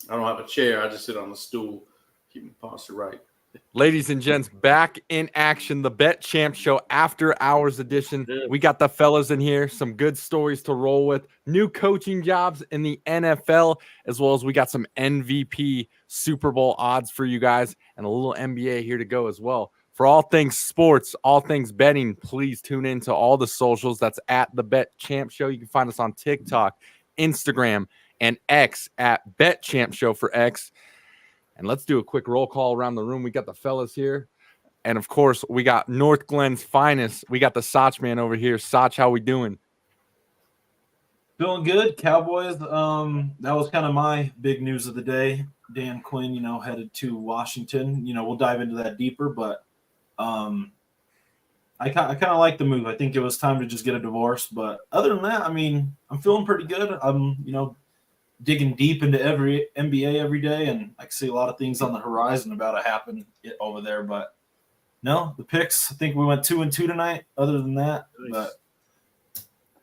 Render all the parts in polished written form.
I don't have a chair. I just sit on the stool. Keep my posture right. Ladies and gents, back in action, the Bet Champ Show After Hours edition. Yeah. We got the fellas in here, some good stories to roll with, new coaching jobs in the NFL, as well as we got some MVP Super Bowl odds for you guys and a little NBA here to go as well. For all things sports, all things betting, please tune in to all the socials. That's at the Bet Champ Show. You can find us on TikTok, Instagram, and X at Bet Champ Show for X. And let's do a quick roll call around the room. We got the fellas here. And, of course, we got North Glen's finest. We got the Soch man over here. Soch, how we doing? Feeling good. Cowboys, that was kind of my big news of the day. Dan Quinn, headed to Washington. We'll dive into that deeper. But I kind of like the move. I think it was time to just get a divorce. But other than that, I'm feeling pretty good. I'm, digging deep into every NBA every day, and I can see a lot of things on the horizon about to happen over there. But no, the picks, I think we went 2-2 tonight. Other than that, but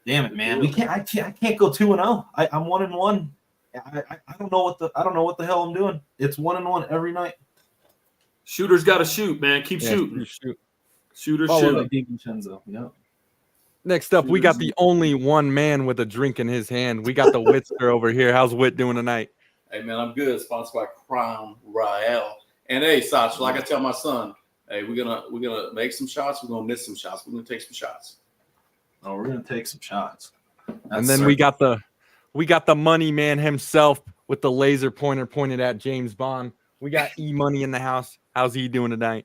damn it, man, I can't go 2-0. I'm 1-1. I don't know what the hell I'm doing. It's 1-1 every night. Shooters got to shoot, man. Keep shooting. Shooters shoot. Like DiVincenzo. Yeah. Next up, we got the only one man with a drink in his hand. We got the Whitster over here. How's Whit doing tonight? Hey, man, I'm good. Sponsored by Crown Royale. And, hey, Sasha, like I tell my son, hey, we're gonna make some shots. We're going to miss some shots. We're going to take some shots. Oh, we're going to take some shots. And then we got the money man himself with the laser pointer pointed at James Bond. We got E-Money in the house. How's he doing tonight?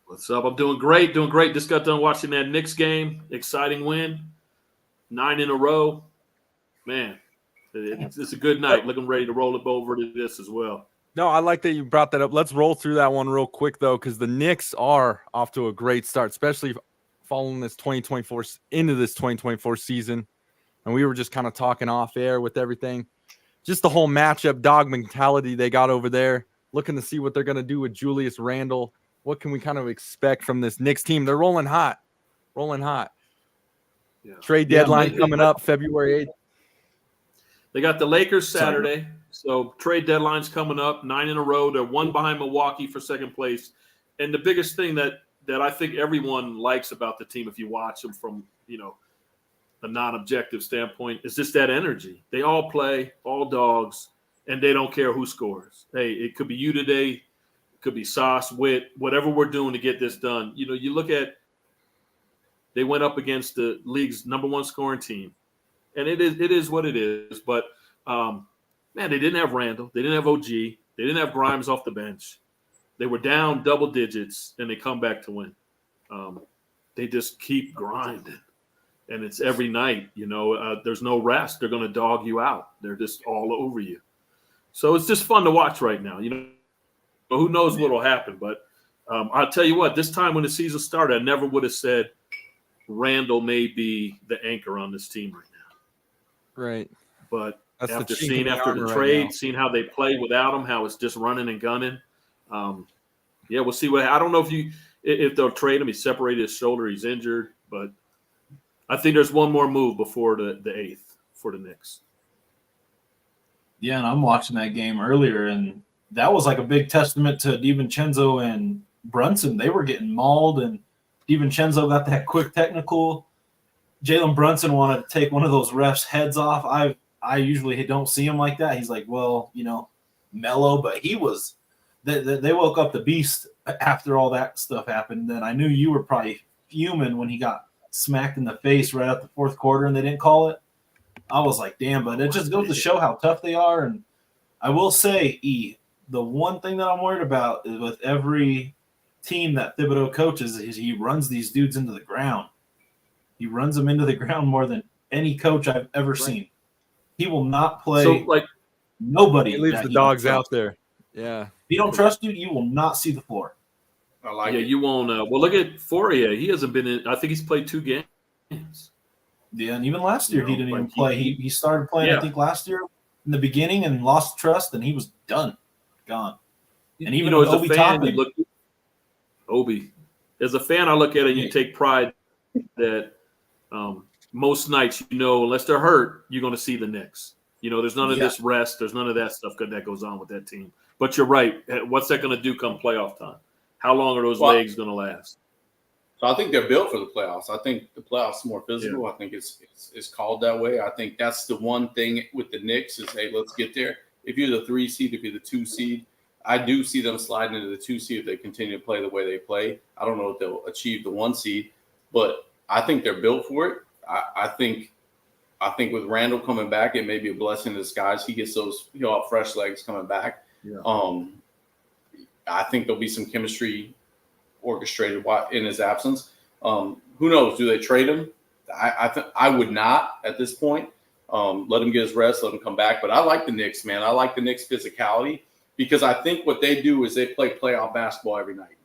What's up? I'm doing great. Just got done watching that Knicks game. Exciting win. 9 in a row. Man, it's a good night. Looking ready to roll up over to this as well. No, I like that you brought that up. Let's roll through that one real quick, though, because the Knicks are off to a great start, especially following this 2024 into this 2024 season. And we were just kind of talking off air with everything. Just the whole matchup dog mentality they got over there, looking to see what they're going to do with Julius Randle. What can we kind of expect from this Knicks team? They're rolling hot. Yeah. Trade deadline coming up February 8th. They got the Lakers Saturday. So trade deadline's coming up, 9 in a row. They're one behind Milwaukee for second place. And the biggest thing that I think everyone likes about the team, if you watch them from, a non-objective standpoint, is just that energy. They all play, all dogs, and they don't care who scores. Hey, it could be you today. Could be Sauce, Witt, whatever we're doing to get this done. You look at they went up against the league's number one scoring team, and it is what it is. But man, they didn't have Randall, they didn't have OG, they didn't have Grimes off the bench. They were down double digits, and they come back to win. They just keep grinding, and it's every night. There's no rest. They're going to dog you out. They're just all over you. So it's just fun to watch right now. Who knows what will happen, but I'll tell you what, this time when the season started, I never would have said Randall may be the anchor on this team right now. Right. But That's after the seeing the trade, seeing how they play without him, how it's just running and gunning, we'll see what – I don't know if they'll trade him. He separated his shoulder. He's injured. But I think there's one more move before the 8th for the Knicks. Yeah, and I'm watching that game earlier, and that was like a big testament to DiVincenzo and Brunson. They were getting mauled, and DiVincenzo got that quick technical. Jalen Brunson wanted to take one of those refs' heads off. I usually don't see him like that. He's like, well, mellow, but he was they woke up the beast after all that stuff happened. Then I knew you were probably fuming when he got smacked in the face right at the fourth quarter and they didn't call it. I was like, damn, but it just goes to show how tough they are. And I will say, the one thing that I'm worried about is with every team that Thibodeau coaches is he runs these dudes into the ground. He runs them into the ground more than any coach I've ever seen. He will not play nobody. He leaves the dogs out there. Yeah. If you don't trust you, you will not see the floor. I like it. You won't. Well, look at Fourier. He hasn't been in – I think he's played 2 games. Yeah, and even last year he didn't even play. He started playing, I think, last year in the beginning and lost trust, and he was done. Gone. And even as Obi a fan, Toppin, Obi. As a fan, I look at it and you take pride that most nights, unless they're hurt, you're going to see the Knicks. There's none of this rest. There's none of that stuff that goes on with that team. But you're right. What's that going to do come playoff time? How long are those legs going to last? So I think they're built for the playoffs. I think the playoffs are more physical. Yeah. I think it's called that way. I think that's the one thing with the Knicks is, hey, let's get there. If you're the 3 seed, if you're the 2 seed, I do see them sliding into the 2 seed if they continue to play the way they play. I don't know if they'll achieve the 1 seed, but I think they're built for it. I think with Randall coming back, it may be a blessing in disguise. He'll have fresh legs coming back. Yeah. I think there'll be some chemistry orchestrated in his absence. Who knows? Do they trade him? I would not at this point. Let him get his rest, let him come back. But I like the Knicks, man. I like the Knicks' physicality because I think what they do is they play playoff basketball every night.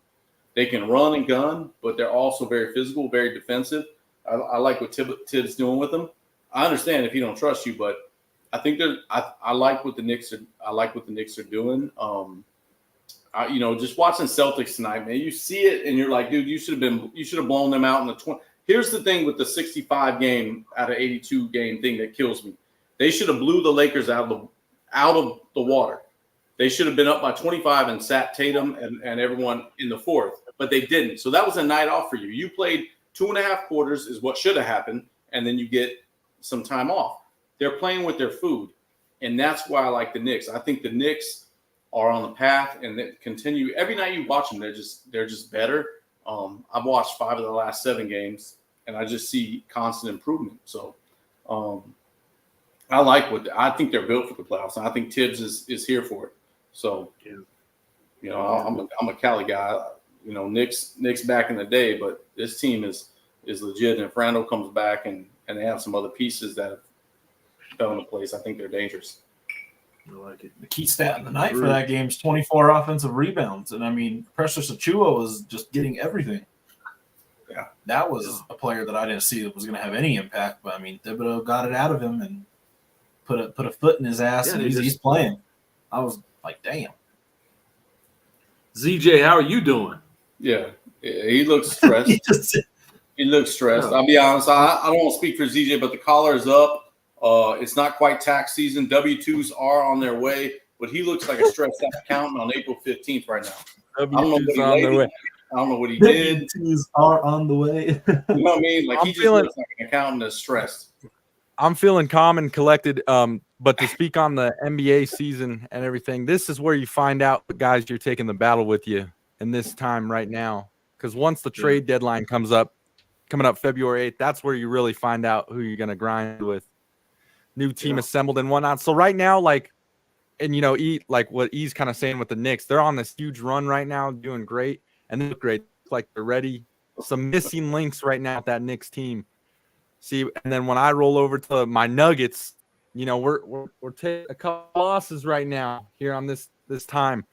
They can run and gun, but they're also very physical, very defensive. I like what Tibbs doing with them. I understand if he don't trust you, but I think I like what the Knicks are. I like what the Knicks are doing. Just watching Celtics tonight, man, you see it and you're like, dude, you should have blown them out in the 20. Here's the thing with the 65 game out of 82 game thing that kills me. They should have blew the Lakers out of the water. They should have been up by 25 and sat Tatum and everyone in the fourth, but they didn't. So that was a night off for you. You played 2.5 quarters is what should have happened, and then you get some time off. They're playing with their food, and that's why I like the Knicks. I think the Knicks are on the path, and they continue. Every night you watch them, they're just better. I've watched 5 of the last 7 games, and I just see constant improvement. So I think they're built for the playoffs, and I think Tibbs is here for it. So, I'm a Cali guy. Knicks back in the day, but this team is legit. And if Randall comes back and they have some other pieces that have fell into place, I think they're dangerous. I like it. The key stat of the night for that game is 24 offensive rebounds. And, I mean, Precious Achiuwa was just getting everything. Yeah. That was a player that I didn't see that was going to have any impact. But, I mean, Thibodeau got it out of him and put a foot in his ass, and he's playing. I was like, damn. ZJ, how are you doing? Yeah, he looks stressed. He looks stressed. I'll be honest. I don't want to speak for ZJ, but the collar is up. It's not quite tax season. W-2s are on their way, but he looks like a stressed out accountant on April 15th right now. I don't know what he did. W-2s are on the way. You know what I mean? Like he just looks like an accountant that's stressed. I'm feeling calm and collected. But to speak on the NBA season and everything, this is where you find out the guys you're taking the battle with you in this time right now. Because once the trade deadline coming up February 8th, that's where you really find out who you're going to grind with. New team assembled and whatnot. So right now, like what E's kind of saying with the Knicks, they're on this huge run right now, doing great. And they look great. Like they're ready. Some missing links right now with that Knicks team. See, and then when I roll over to my Nuggets, we're taking a couple losses right now here on this time.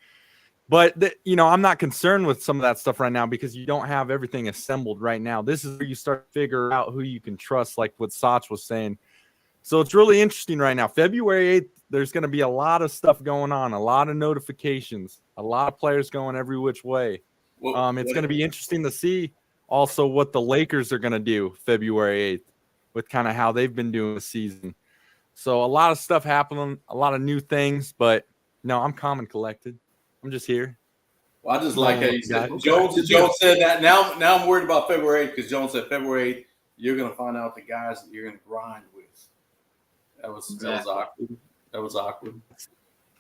But, I'm not concerned with some of that stuff right now because you don't have everything assembled right now. This is where you start to figure out who you can trust, like what Sach was saying. So it's really interesting right now. February 8th, there's going to be a lot of stuff going on, a lot of notifications, a lot of players going every which way. It's going to be interesting to see also what the Lakers are going to do February 8th with kind of how they've been doing the season. So a lot of stuff happening, a lot of new things, but no, I'm calm and collected. I'm just here. Well, I just like how you said Jones said that. Now I'm worried about February 8th because Jones said February 8th, you're going to find out the guys that you're going to grind with. That was awkward. That was awkward.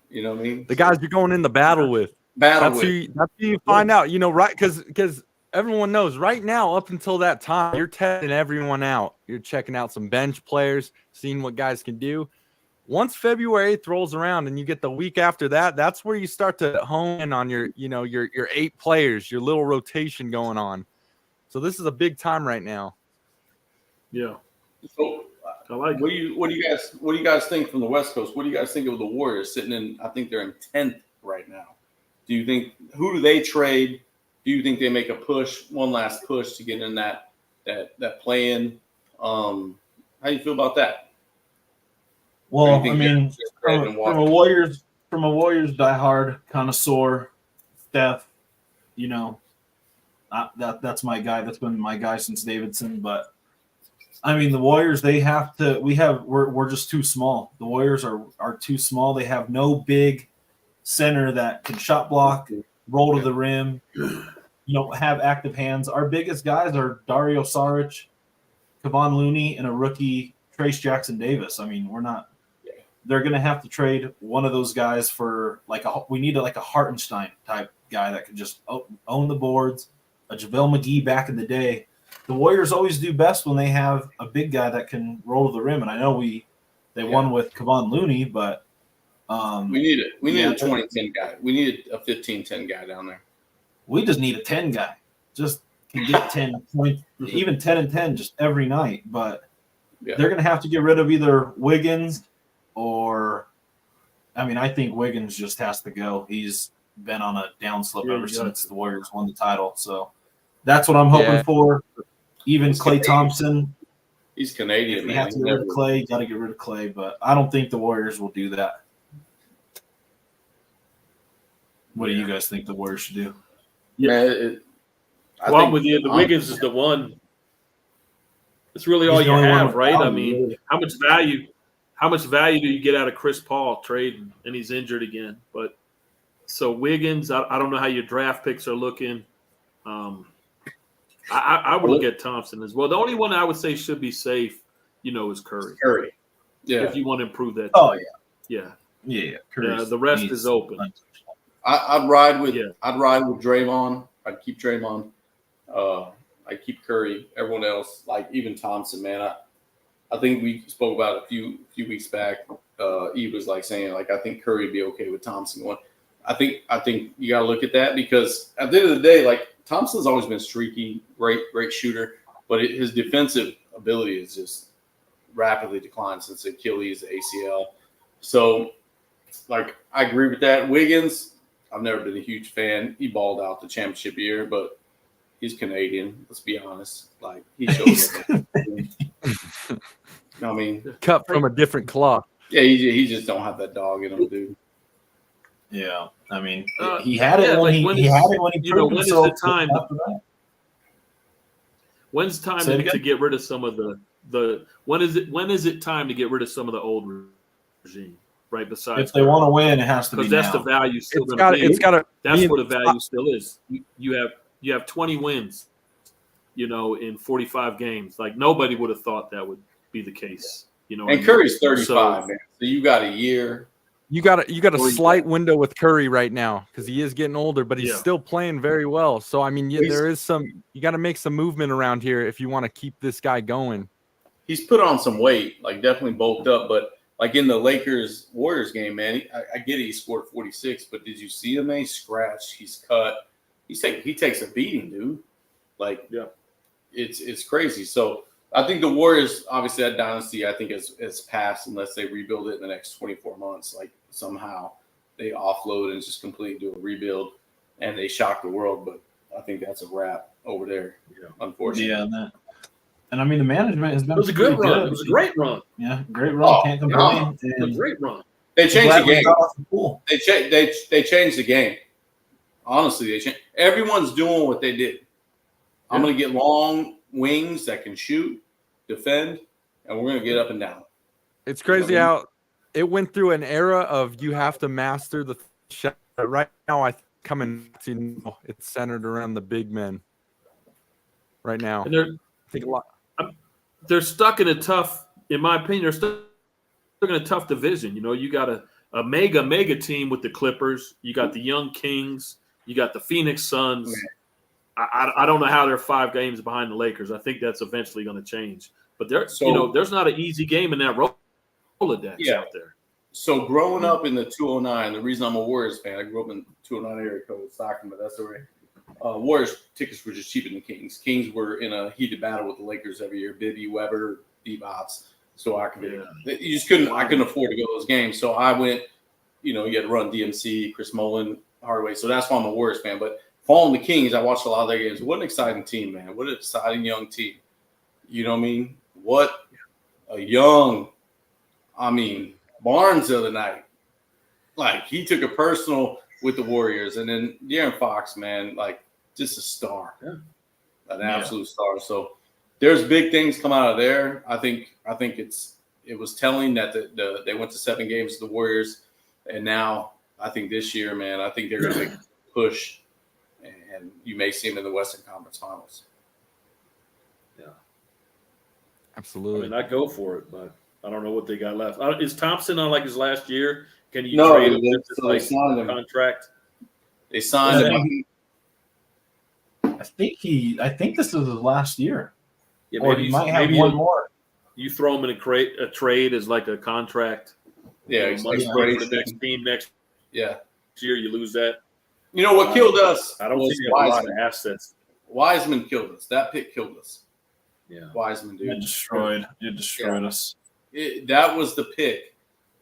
You know what I mean? The guys you're going in the battle with. That's who you find out, right? Because everyone knows right now, up until that time, you're testing everyone out. You're checking out some bench players, seeing what guys can do. Once February 8th rolls around and you get the week after that, that's where you start to hone in on your 8 players, your little rotation going on. So this is a big time right now. Yeah. So I like what do you guys think from the West Coast? What do you guys think of the Warriors sitting in? I think they're in 10th right now. Who do they trade? Do you think they make a push, one last push to get in that play-in? How do you feel about that? Well, I mean, from a Warriors diehard connoisseur, Steph, that's my guy. That's been my guy since Davidson. But I mean, the Warriors, we're just too small. The Warriors are too small. They have no big center that can shot block, roll to the rim, have active hands. Our biggest guys are Dario Saric, Kevon Looney, and a rookie, Trace Jackson Davis. I mean, they're going to have to trade one of those guys for we need a Hartenstein type guy that can just own the boards, a JaVale McGee back in the day. The Warriors always do best when they have a big guy that can roll to the rim. And I know they won with Kevon Looney, but we need a 20-10 guy. We need a 15-10 guy down there. We just need a 10 guy. Just can get 10 points, even 10 and 10 just every night. But they're going to have to get rid of either Wiggins or – I think Wiggins just has to go. He's been on a downslope ever since the Warriors won the title. So that's what I'm hoping for. Even Klay Thompson. He's Canadian. If we have to get rid of Klay, got to get rid of Klay. But I don't think the Warriors will do that. What do you guys think the Warriors should do? Yeah, I'm with you. The Wiggins is the one. It's really all you have, right? I mean, how much value do you get out of Chris Paul trading, and he's injured again? But so Wiggins, I don't know how your draft picks are looking. I would look at Thompson as well. The only one I would say should be safe, is Curry. Curry, yeah. If you want to improve that. Oh yeah. The rest is open. I'd ride with Draymond. I'd keep Draymond. I'd keep Curry. Everyone else, like even Thompson, man. I think we spoke about it a few weeks back. Eve was saying I think Curry would be okay with Thompson going. I think you got to look at that because at the end of the day, Thompson's always been streaky, great shooter, but his defensive ability is just rapidly declined since Achilles, ACL. So, I agree with that. Wiggins, I've never been a huge fan. He balled out the championship year, but he's Canadian. Let's be honest. He shows cut from a different cloth. Yeah, he just don't have that dog in him, dude. Yeah, he had it when he proved himself. When's time to get rid of some of the when is it time to get rid of some of the old regime? Right, besides if they want to win, it has to be because that's now. the value still going to be. It's got to. That's where the value still is. You have 20 wins, in 45 games. Nobody would have thought that would be the case. And Curry's 35, man. So you got a year. You got a slight window with Curry right now because he is getting older, but he's still playing very well. So there is you got to make some movement around here if you want to keep this guy going. He's put on some weight, definitely bulked up, but in the Lakers Warriors game, man, I get it. He scored 46, but did you see him? Man, he's scratched, he's cut, he takes a beating, dude. It's crazy. So I think the Warriors, obviously, that dynasty, I think is passed unless they rebuild it in the next 24 months. Somehow they offload and just completely do a rebuild, and they shock the world. But I think that's a wrap over there, unfortunately. Yeah, and the management has been. It was a good run. It was a great run. Yeah, great run. Can't complain. It was a great run. They changed the game. They changed the game. Honestly, they changed. Everyone's doing what they did. I'm going to get long wings that can shoot, defend, and we're going to get up and down. It's crazy how it went through an era of you have to master the shot. Right now, it's centered around the big men. Right now, and they're stuck in a tough. In my opinion, they're stuck in a tough division. You got a mega team with the Clippers. You got the young Kings. You got the Phoenix Suns. I don't know how they're 5 games behind the Lakers. I think that's eventually going to change. But there's not an easy game in that Rolodex out there. So growing up in the 209, the reason I'm a Warriors fan, I grew up in 209 area code Stockton, but that's the way. Warriors tickets were just cheaper than Kings. Kings were in a heated battle with the Lakers every year. Bibby, Weber, Divac, Stojakovic. You just couldn't. I couldn't afford to go to those games, so I went. You had to run DMC, Chris Mullin, Hardaway. So that's why I'm a Warriors fan. But following the Kings, I watched a lot of their games. What an exciting team, man! What an exciting young team. You know what I mean? What a young. Barnes the other night, he took a personal with the Warriors, and then De'Aaron Fox, man, just a star, an absolute star. So there's big things come out of there. I think it was telling that they went to 7 games, the Warriors, and now I think this year, man, I think they're going to make a push, and you may see them in the Western Conference Finals. Absolutely. I mean, I'd go for it, but I don't know what they got left. Is Thompson on like his last year? Can you No, trade him they- just so like they signed him. contract? They signed Yeah. him. I think this is his last year, Yeah, or he might have one more. You throw him in a trade as like a contract. Yeah, money he's for great. the next team next Yeah. year. You lose that. You know what killed us? I don't was think they have a lot of Wiseman. assets. Wiseman killed us. That pick killed us. Yeah. Wiseman, dude. It destroyed us. That was the pick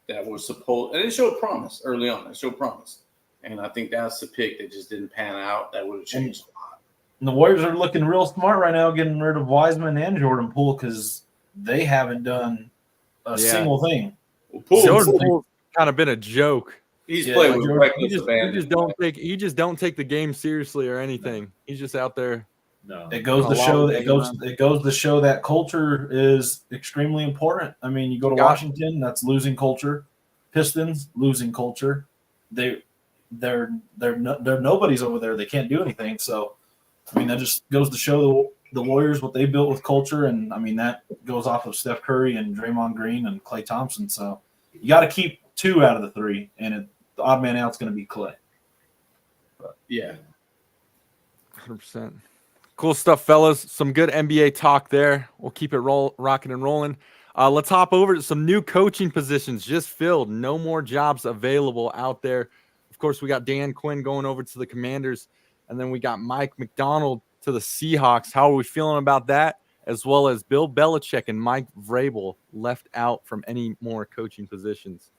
that was supposed, and it showed promise early on. It showed promise, and I think that's the pick that just didn't pan out. That would have changed a lot. And the Warriors are looking real smart right now, getting rid of Wiseman and Jordan Poole because they haven't done a single thing. Well, Poole, Jordan Poole's kind of been a joke. he's Yeah, played like with Jordan- reckless He abandon. just don't take the game seriously or anything. He's just out there. No. It goes A to lot show of that it goes to show that culture is extremely important. I mean, you go to Yeah. Washington, that's losing culture. Pistons losing culture. They're nobodies over there. They can't do anything. So, I mean, that just goes to show the Warriors what they built with culture, and I mean that goes off of Steph Curry and Draymond Green and Klay Thompson. So, you got to keep 2 out of the 3, and the odd man out's going to be Klay. Yeah, 100%. Cool stuff, fellas. Some good NBA talk there. We'll keep it rocking and rolling. Let's hop over to some new coaching positions just filled. No more jobs available out there. Of course, we got Dan Quinn going over to the Commanders, and then we got Mike McDonald to the Seahawks. How are we feeling about that? As well as Bill Belichick and Mike Vrabel left out from any more coaching positions.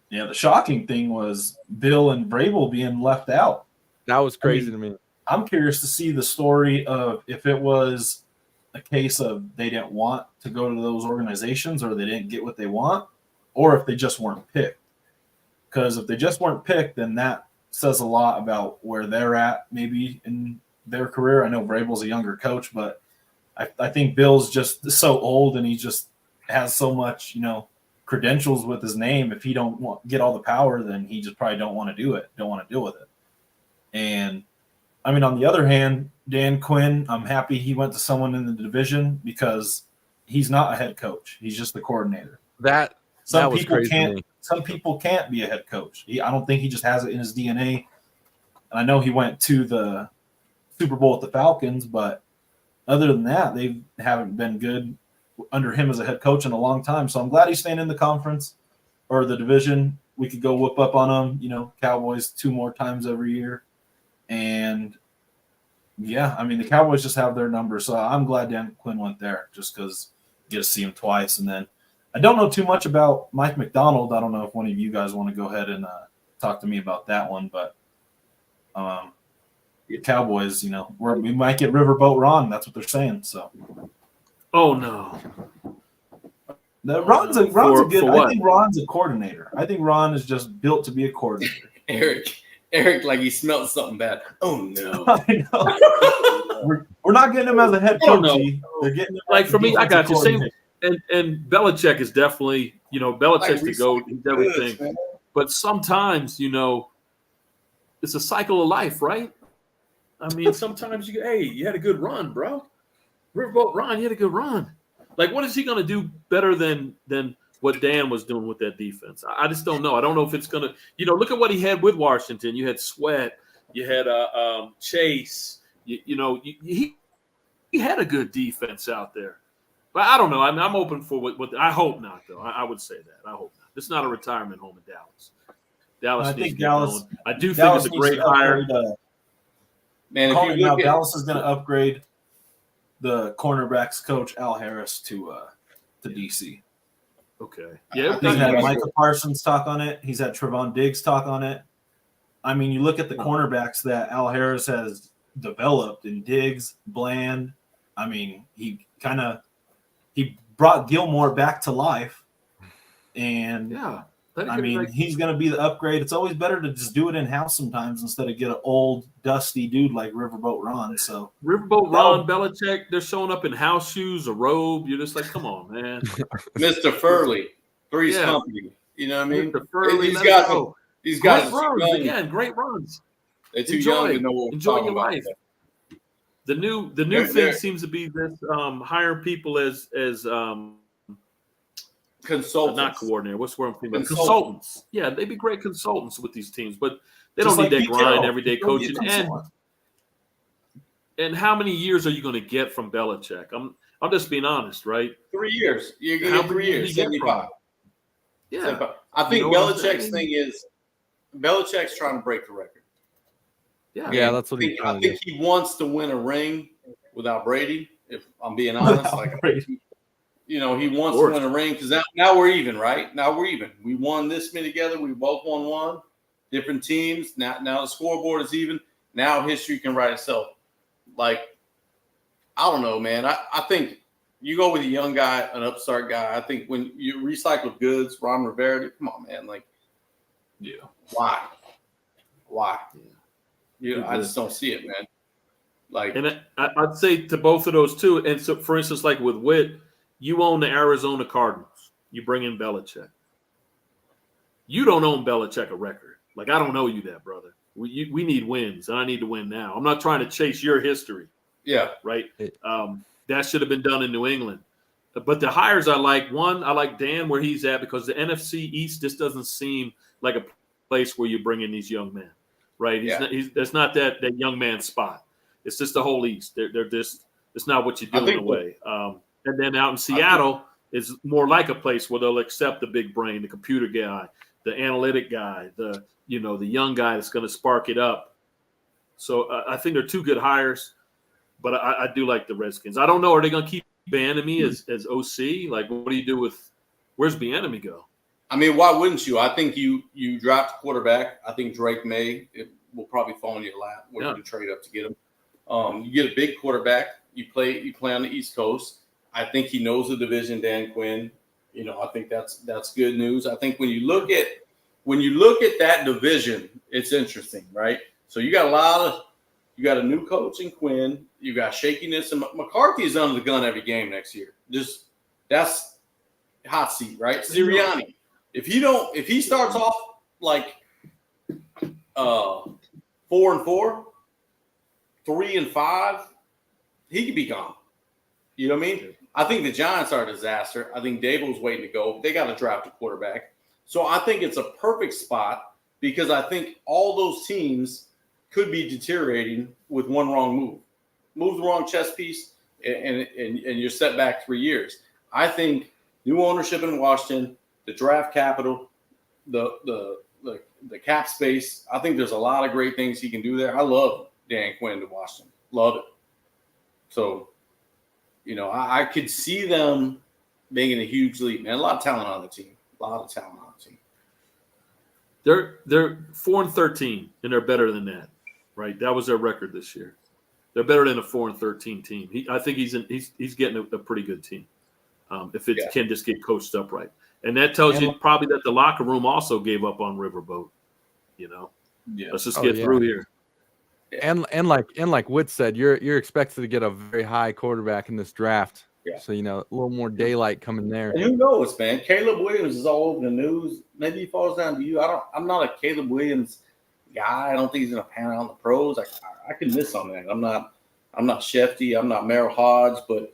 Yeah, the shocking thing was Bill and Vrabel being left out. That was crazy to me. I'm curious to see the story of if it was a case of they didn't want to go to those organizations or they didn't get what they want, or if they just weren't picked. Because if they just weren't picked, then that says a lot about where they're at maybe in their career. I know Vrabel's a younger coach, but I think Bill's just so old and he just has so much, credentials with his name. If he don't get all the power, then he just probably don't want to do it, don't want to deal with it. And I mean, on the other hand, Dan Quinn, I'm happy he went to someone in the division because he's not a head coach. He's just the coordinator. That was people crazy to can't. me. Some people can't be a head coach. I don't think he just has it in his DNA. And I know he went to the Super Bowl with the Falcons, but other than that, they haven't been good under him as a head coach in a long time. So I'm glad he's staying in the conference or the division. We could go whip up on them, Cowboys 2 more times every year. And yeah, I mean, the Cowboys just have their number. So I'm glad Dan Quinn went there just because you get to see him twice. And then I don't know too much about Mike McDonald. I don't know if one of you guys want to go ahead and talk to me about that one. But the Cowboys, we might get Riverboat Ron. That's what they're saying. So Oh no. Ron's a good. For I what? think Ron's a coordinator. I think Ron is just built to be a coordinator. Eric, like he smelled something bad. Oh no! I know. We're not getting him as a head I don't coach. know. They're getting him Like as for a me, I got you. defensive Same. And Belichick is definitely, Belichick's the GOAT. He's everything. Man. But sometimes, it's a cycle of life, right? I mean, sometimes you had a good run, bro. Riverboat Ron, you had a good run. Like, what is he going to do better than what Dan was doing with that defense? I just don't know. I don't know if it's going to, look at what he had with Washington. You had Sweat. You had Chase. He had a good defense out there. But I don't know. I'm open for what I hope not, though. I would say that. I hope not. It's not a retirement home in Dallas. Dallas I needs think to get Dallas. going. I do Dallas think it's a great needs to hire. upgrade, Man, if you look at Dallas is going to upgrade the cornerbacks coach Al Harris to DC. Okay. I Yeah. think He's had Yeah. Michael Parsons talk on it. He's had Trevon Diggs talk on it. I mean, you look at the cornerbacks that Al Harris has developed in Diggs, Bland. I mean, he brought Gilmore back to life. And Yeah. I mean, he's going to be the upgrade. It's always better to just do it in house sometimes instead of get an old, dusty dude like Riverboat Ron. So Riverboat Ron, Belichick, they're showing up in house shoes, a robe. You're just like, come on, man. Mr. Furley, Three's Company. You know what I mean? Mr. Furley, these guys great runs again. Great runs. They're too young to know what we're enjoy talking your about. life. The new thing seems to be this hire people as consultants, not coordinator. What's the word I'm thinking about? Consultants. Yeah, they'd be great consultants with these teams, but they Just don't need like that grind Pete everyday Carroll. coaching. And how many years are you going to get from Belichick? I'm just being honest, right? 3 years. You're going to get 3 years, 75. Yeah. 75. I think Belichick's thing is Belichick's trying to break the record. Yeah, that's what he's trying to do. I think he wants to win a ring without Brady, if I'm being honest. He wants to win a ring because now we're even, right? Now we're even. We won this many together. We both won one. Different teams. Now the scoreboard is even. Now history can write itself. I don't know, man. I think you go with a young guy, an upstart guy. I think when you recycle goods, Ron Rivera, come on, man. Why? I just don't see it, man. And I'd say to both of those too. And so, for instance, like with Witt, you own the Arizona Cardinals. You bring in Belichick. You don't own Belichick a record. I don't owe you that, brother. We need wins, and I need to win now. I'm not trying to chase your history. Yeah. Right? That should have been done in New England. But the hires I like Dan where he's at because the NFC East just doesn't seem like a place where you bring in these young men. Right? It's not that young man spot. It's just the whole East. They're just it's not what you do in a way. And then out in Seattle is more like a place where they'll accept the big brain, the computer guy, the analytic guy, the young guy that's going to spark it up. So I think they're two good hires, but I do like the Redskins. I don't know. Are they going to keep Bieniemy as OC? What do you do with where's Bieniemy go? I mean, why wouldn't you? I think you draft a quarterback. I think Drake May will probably fall in your lap where you can trade up to get him. You get a big quarterback. You play on the East Coast. I think he knows the division, Dan Quinn. I think that's good news. I think when you look at that division, it's interesting, right? So you got a new coach in Quinn. You got shakiness, and McCarthy is under the gun every game next year. That's hot seat, right? Sirianni. If he starts off 4-4, 3-5, he could be gone. You know what I mean? I think the Giants are a disaster. I think Dable's waiting to go. They got to draft a quarterback. So I think it's a perfect spot because I think all those teams could be deteriorating with one wrong move. Move the wrong chess piece, and you're set back 3 years. I think new ownership in Washington, the draft capital, the cap space. I think there's a lot of great things he can do there. I love Dan Quinn to Washington. Love it. So, I could see them making a huge leap, man. A lot of talent on the team. They're 4-13, and they're better than that, right? That was their record this year. They're better than a 4-13 team. I think he's getting a pretty good team if it can just get coached up right. And that tells you probably that the locker room also gave up on Riverboat. Let's just get through here. And like Witt said, you're expected to get a very high quarterback in this draft. Yeah. So a little more daylight coming there. And who knows, man? Caleb Williams is all over the news. Maybe he falls down to you. I'm not a Caleb Williams guy. I don't think he's gonna pan out in the pros. I can miss on that. I'm not Shefty. I'm not Merrill Hodge, but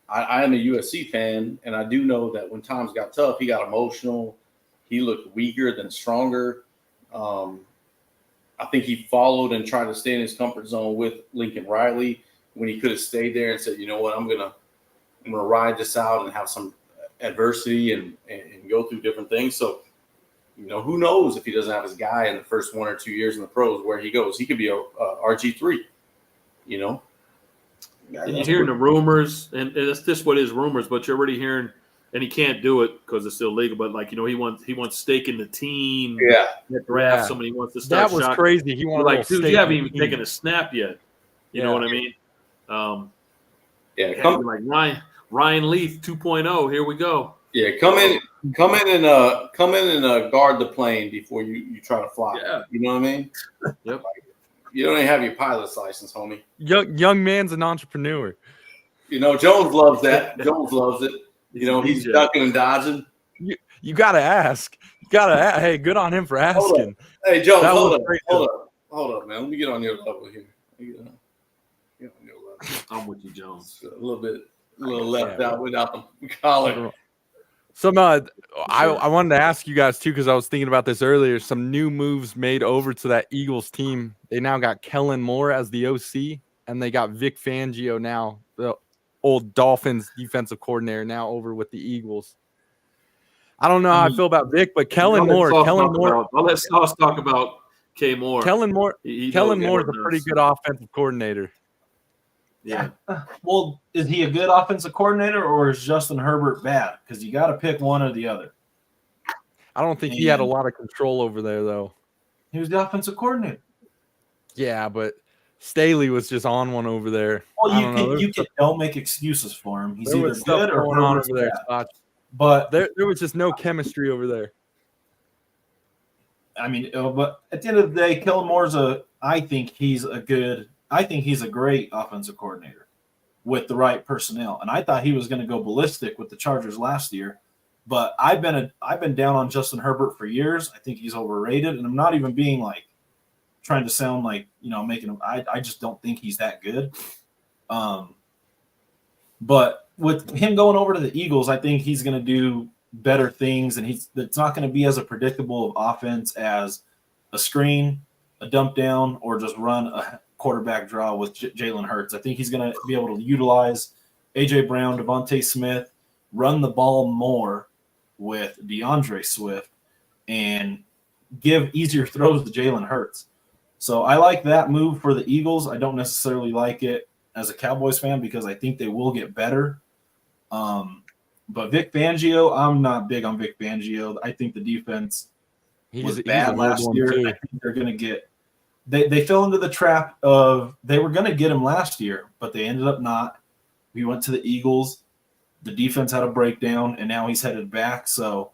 I am a USC fan, and I do know that when times got tough, he got emotional. He looked weaker than stronger. I think he followed and tried to stay in his comfort zone with Lincoln Riley when he could have stayed there and said, you know what, I'm gonna ride this out and have some adversity and go through different things. So, who knows if he doesn't have his guy in the first 1 or 2 years in the pros where he goes. He could be a RG3, And you're hearing the rumors, and it's just what is rumors, but you're already hearing, and he can't do it because it's illegal, but he wants stake in the team. Yeah. Draft somebody wants to start. That was crazy. He wanted dude, you haven't even taken a snap yet. You know what I mean? Come like Ryan Leaf 2.0. Here we go. Yeah, come in and guard the plane before you try to fly. Yeah. You know what I mean? Yep. You don't even have your pilot's license, homie. Young man's an entrepreneur. You know, Jones loves that. Jones loves it. He's He's ducking and dodging. You gotta ask. Hey, good on him for asking. Hey, Jones, That hold was up, great. hold up, man. Let me get on your level here. Get on your level. I'm with you, Jones. A little left out without the collar. Some I wanted to ask you guys too, because I was thinking about this earlier. Some new moves made over to that Eagles team. They now got Kellen Moore as the OC, and they got Vic Fangio now, the old Dolphins defensive coordinator, now over with the Eagles. I don't know how I feel about Vic, but Kellen Moore. I'll let Sauce talk about K. Moore. Kellen Moore is a knows. pretty good offensive coordinator. Yeah. Well, is he a good offensive coordinator or is Justin Herbert bad? Because you got to pick one or the other. I don't think he had a lot of control over there, though. He was the offensive coordinator. Yeah, but Staley was just on one over there. Well, don't make excuses for him. He's either good or going on Herbert's over there. bad. But there was just no chemistry over there. I mean, but at the end of the day, Kellen Moore's I think he's a great offensive coordinator with the right personnel. And I thought he was going to go ballistic with the Chargers last year. But I've been down on Justin Herbert for years. I think he's overrated, and I'm not even being like trying to sound like making him. I just don't think he's that good. But with him going over to the Eagles, I think he's going to do better things, and it's not going to be as a predictable of offense as a screen, a dump down, or just run a quarterback draw with Jalen Hurts. I think he's going to be able to utilize A.J. Brown, Devontae Smith, run the ball more with DeAndre Swift, and give easier throws to Jalen Hurts. So I like that move for the Eagles. I don't necessarily like it as a Cowboys fan because I think they will get better. But Vic Fangio, I'm not big on Vic Fangio. I think the defense was bad last year. I think they're going to get – they fell into the trap of they were going to get him last year, but they ended up not. We went to the Eagles. The defense had a breakdown, and now he's headed back. So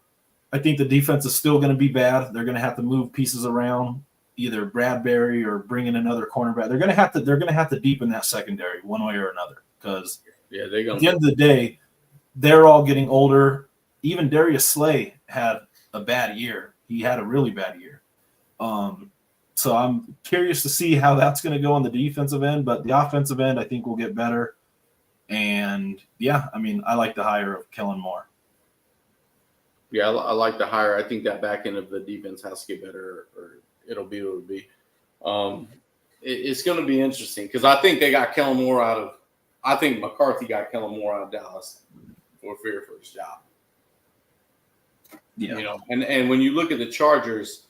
I think the defense is still going to be bad. They're going to have to move pieces around, either Bradbury or bring in another cornerback. They're going to have to deepen that secondary one way or another because at the end of the day, they're all getting older. Even Darius Slay had a bad year. He had a really bad year. So I'm curious to see how that's going to go on the defensive end, but the offensive end I think will get better. And yeah, I mean, I like the hire of Kellen Moore. Yeah, I like the hire. I think that back end of the defense has to get better, or it'll be what it'll be. It's going to be interesting because I think they got Kellen Moore I think McCarthy got Kellen Moore out of Dallas for fear for his job. Yeah. And when you look at the Chargers,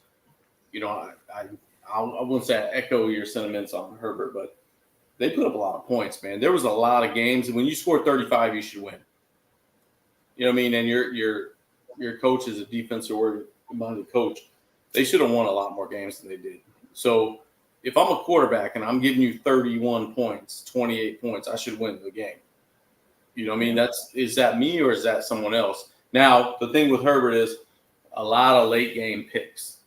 I wouldn't say I echo your sentiments on Herbert, but they put up a lot of points, man. There was a lot of games, and when you score 35, you should win. You know what I mean? And your coach is a defensive-minded coach. They should have won a lot more games than they did. So if I'm a quarterback and I'm giving you 31 points, 28 points, I should win the game. You know what I mean? Is that me or is that someone else? Now, the thing with Herbert is a lot of late game picks,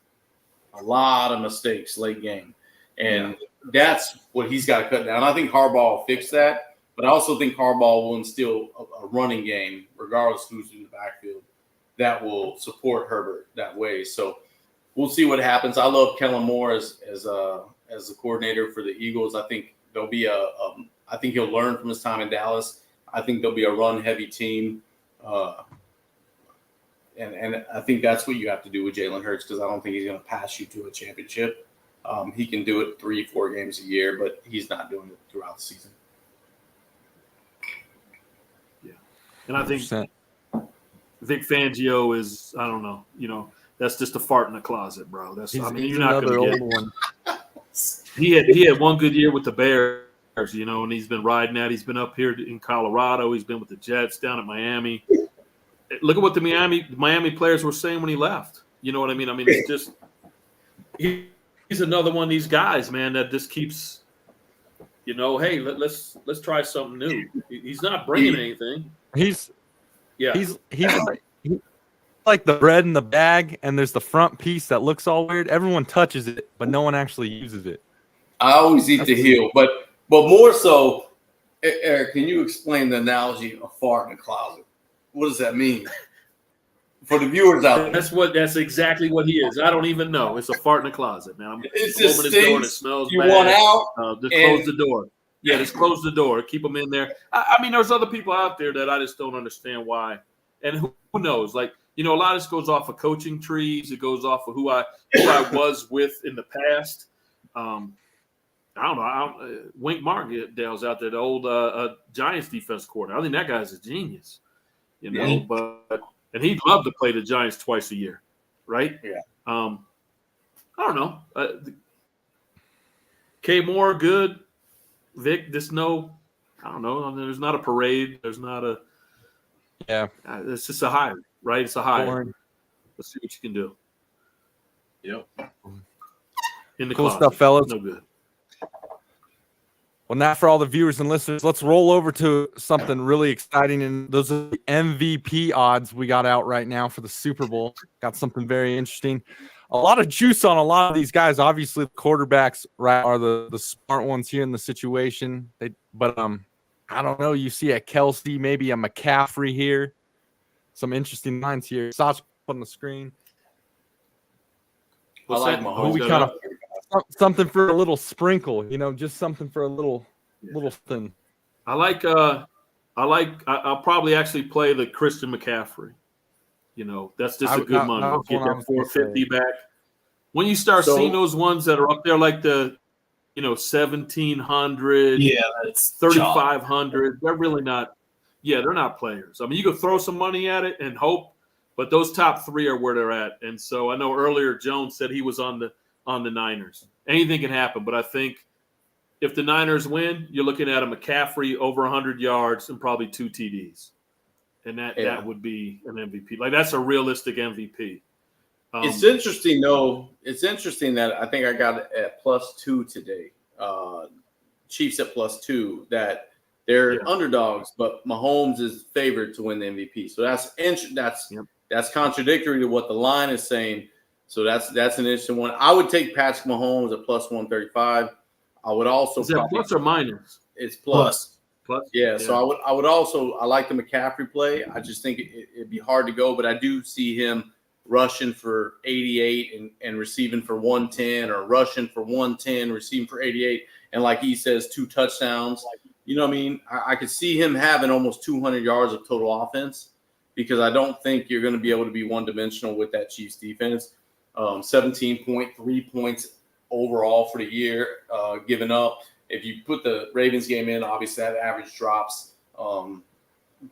a lot of mistakes late game. And that's what he's got to cut down. I think Harbaugh will fix that, but I also think Harbaugh will instill a running game, regardless who's in the backfield, that will support Herbert that way. So we'll see what happens. I love Kellen Moore as the coordinator for the Eagles. I think there'll be I think he'll learn from his time in Dallas. I think there'll be a run-heavy team. And I think that's what you have to do with Jalen Hurts because I don't think he's going to pass you to a championship. He can do it 3-4 games a year, but he's not doing it throughout the season. Yeah. And I think Vic Fangio is, I don't know, that's just a fart in the closet, bro. You're not going to get one. He had one good year with the Bears, and he's been riding that. He's been up here in Colorado. He's been with the Jets down at Miami. Look at what the Miami players were saying when he left. You know what I mean? I mean, it's just he's another one of these guys, man, that just keeps, hey, let's try something new. He's not bringing anything. He's Like the bread in the bag, and there's the front piece that looks all weird. Everyone touches it, but no one actually uses it. I always eat the heel, but more so, Eric, can you explain the analogy of fart in a closet? What does that mean for the viewers out there? That's exactly what he is. I don't even know. It's a fart in the closet, man. It I'm just opening the door and it stinks. smells You bad. want out? Just close the door. Yeah, just close the door. Keep them in there. I mean, there's other people out there that I just don't understand why. And who knows? Like, you know, a lot of this goes off of coaching trees. It goes off of who I was with in the past. I don't know. Wink Martindale's out there, the old Giants defense coordinator. I think that guy's a genius. You know, and he'd love to play the Giants twice a year, right? Yeah. I don't know. K Moore, good. Vic, just no. I don't know. There's not a parade. There's not a. Yeah. It's just a hire, right? It's a hire. Boring. Let's see what you can do. Yep. In the Cool closet. stuff, fellas. No good. Well, now for all the viewers and listeners, let's roll over to something really exciting. And those are the MVP odds we got out right now for the Super Bowl. Got something very interesting. A lot of juice on a lot of these guys. Obviously, the quarterbacks, right, are the smart ones here in the situation. But I don't know. You see a Kelsey, maybe a McCaffrey here. Some interesting lines here. Sach on the screen. I like that? Mahomes. We kind of something for a little sprinkle, you know, just something for a little thing. I'll probably actually play the Christian McCaffrey. You know, that's just a good money. Get that 450 back. When you start seeing those ones that are up there like the, 1,700, that's 3,500, they're really not. Yeah, they're not players. I mean, you could throw some money at it and hope, but those top three are where they're at. And so I know earlier Jones said he was on the Niners. Anything can happen, but I think if the Niners win, you're looking at a McCaffrey over 100 yards and probably 2 TDs. And that would be an MVP. Like, that's a realistic MVP. It's interesting, though. It's interesting that I think I got it at +2 today. Chiefs at +2, that they're underdogs, but Mahomes is favored to win the MVP. So that's contradictory to what the line is saying. So that's an interesting one. I would take Patrick Mahomes at +135. I would also is that plus or minus? It's plus. Plus. Yeah. So I would also like the McCaffrey play. I just think it'd be hard to go, but I do see him rushing for 88 and receiving for 110, or rushing for 110, receiving for 88, and like he says, 2 touchdowns. You know what I mean? I could see him having almost 200 yards of total offense, because I don't think you're going to be able to be one-dimensional with that Chiefs defense. 17.3 points overall for the year given up. If you put the Ravens game in, obviously that average drops.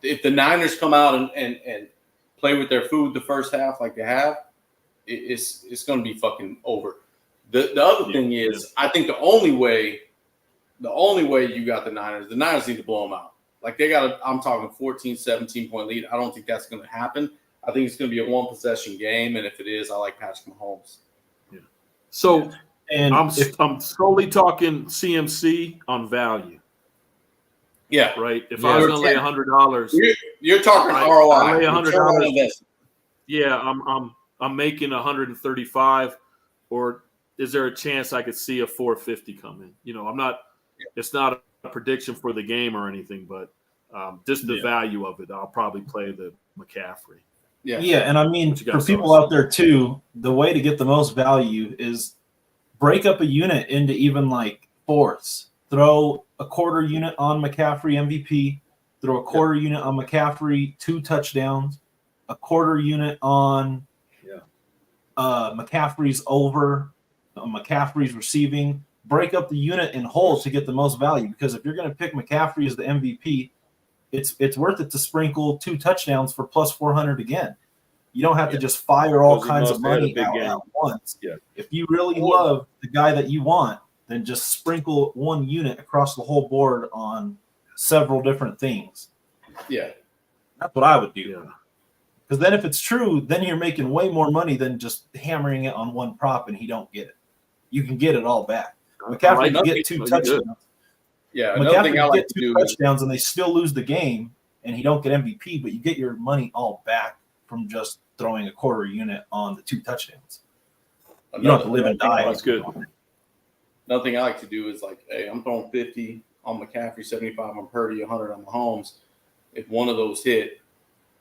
If the Niners come out and play with their food the first half like they have, it's going to be fucking over. The other thing is, I think the only way you got the Niners need to blow them out. Like, I'm talking 14, 17-point lead. I don't think that's going to happen. I think it's going to be a one-possession game, and if it is, I like Patrick Mahomes. Yeah. So, and I'm solely talking CMC on value. Yeah. Right? If I was going to lay $100. You're talking ROI. I lay $100. Yeah, I'm making 135, or is there a chance I could see a 450 come in? You know, I'm not – it's not a prediction for the game or anything, but just the value of it, I'll probably play the McCaffrey. Yeah, and I mean, for people out there too, the way to get the most value is break up a unit into even like fourths. Throw a quarter unit on McCaffrey MVP, throw a quarter unit on McCaffrey 2 touchdowns, a quarter unit on McCaffrey's over, McCaffrey's receiving. Break up the unit in whole to get the most value, because if you're going to pick McCaffrey as the MVP, it's worth it to sprinkle 2 touchdowns for plus 400 again. You don't have to just fire all kinds of money out at once. Yeah. If you really love the guy that you want, then just sprinkle 1 unit across the whole board on several different things. Yeah. That's what I would do. Because then if it's true, then you're making way more money than just hammering it on one prop and he don't get it. You can get it all back. McCaffrey can get 2 touchdowns. Yeah, McCaffrey can get 2 touchdowns and they still lose the game, and he don't get MVP, but you get your money all back from just throwing a quarter unit on the 2 touchdowns. You don't have to live and die. That's good. Another thing I like to do is like, hey, I'm throwing 50 on McCaffrey, 75 on Purdy, 100 on Mahomes. If one of those hit,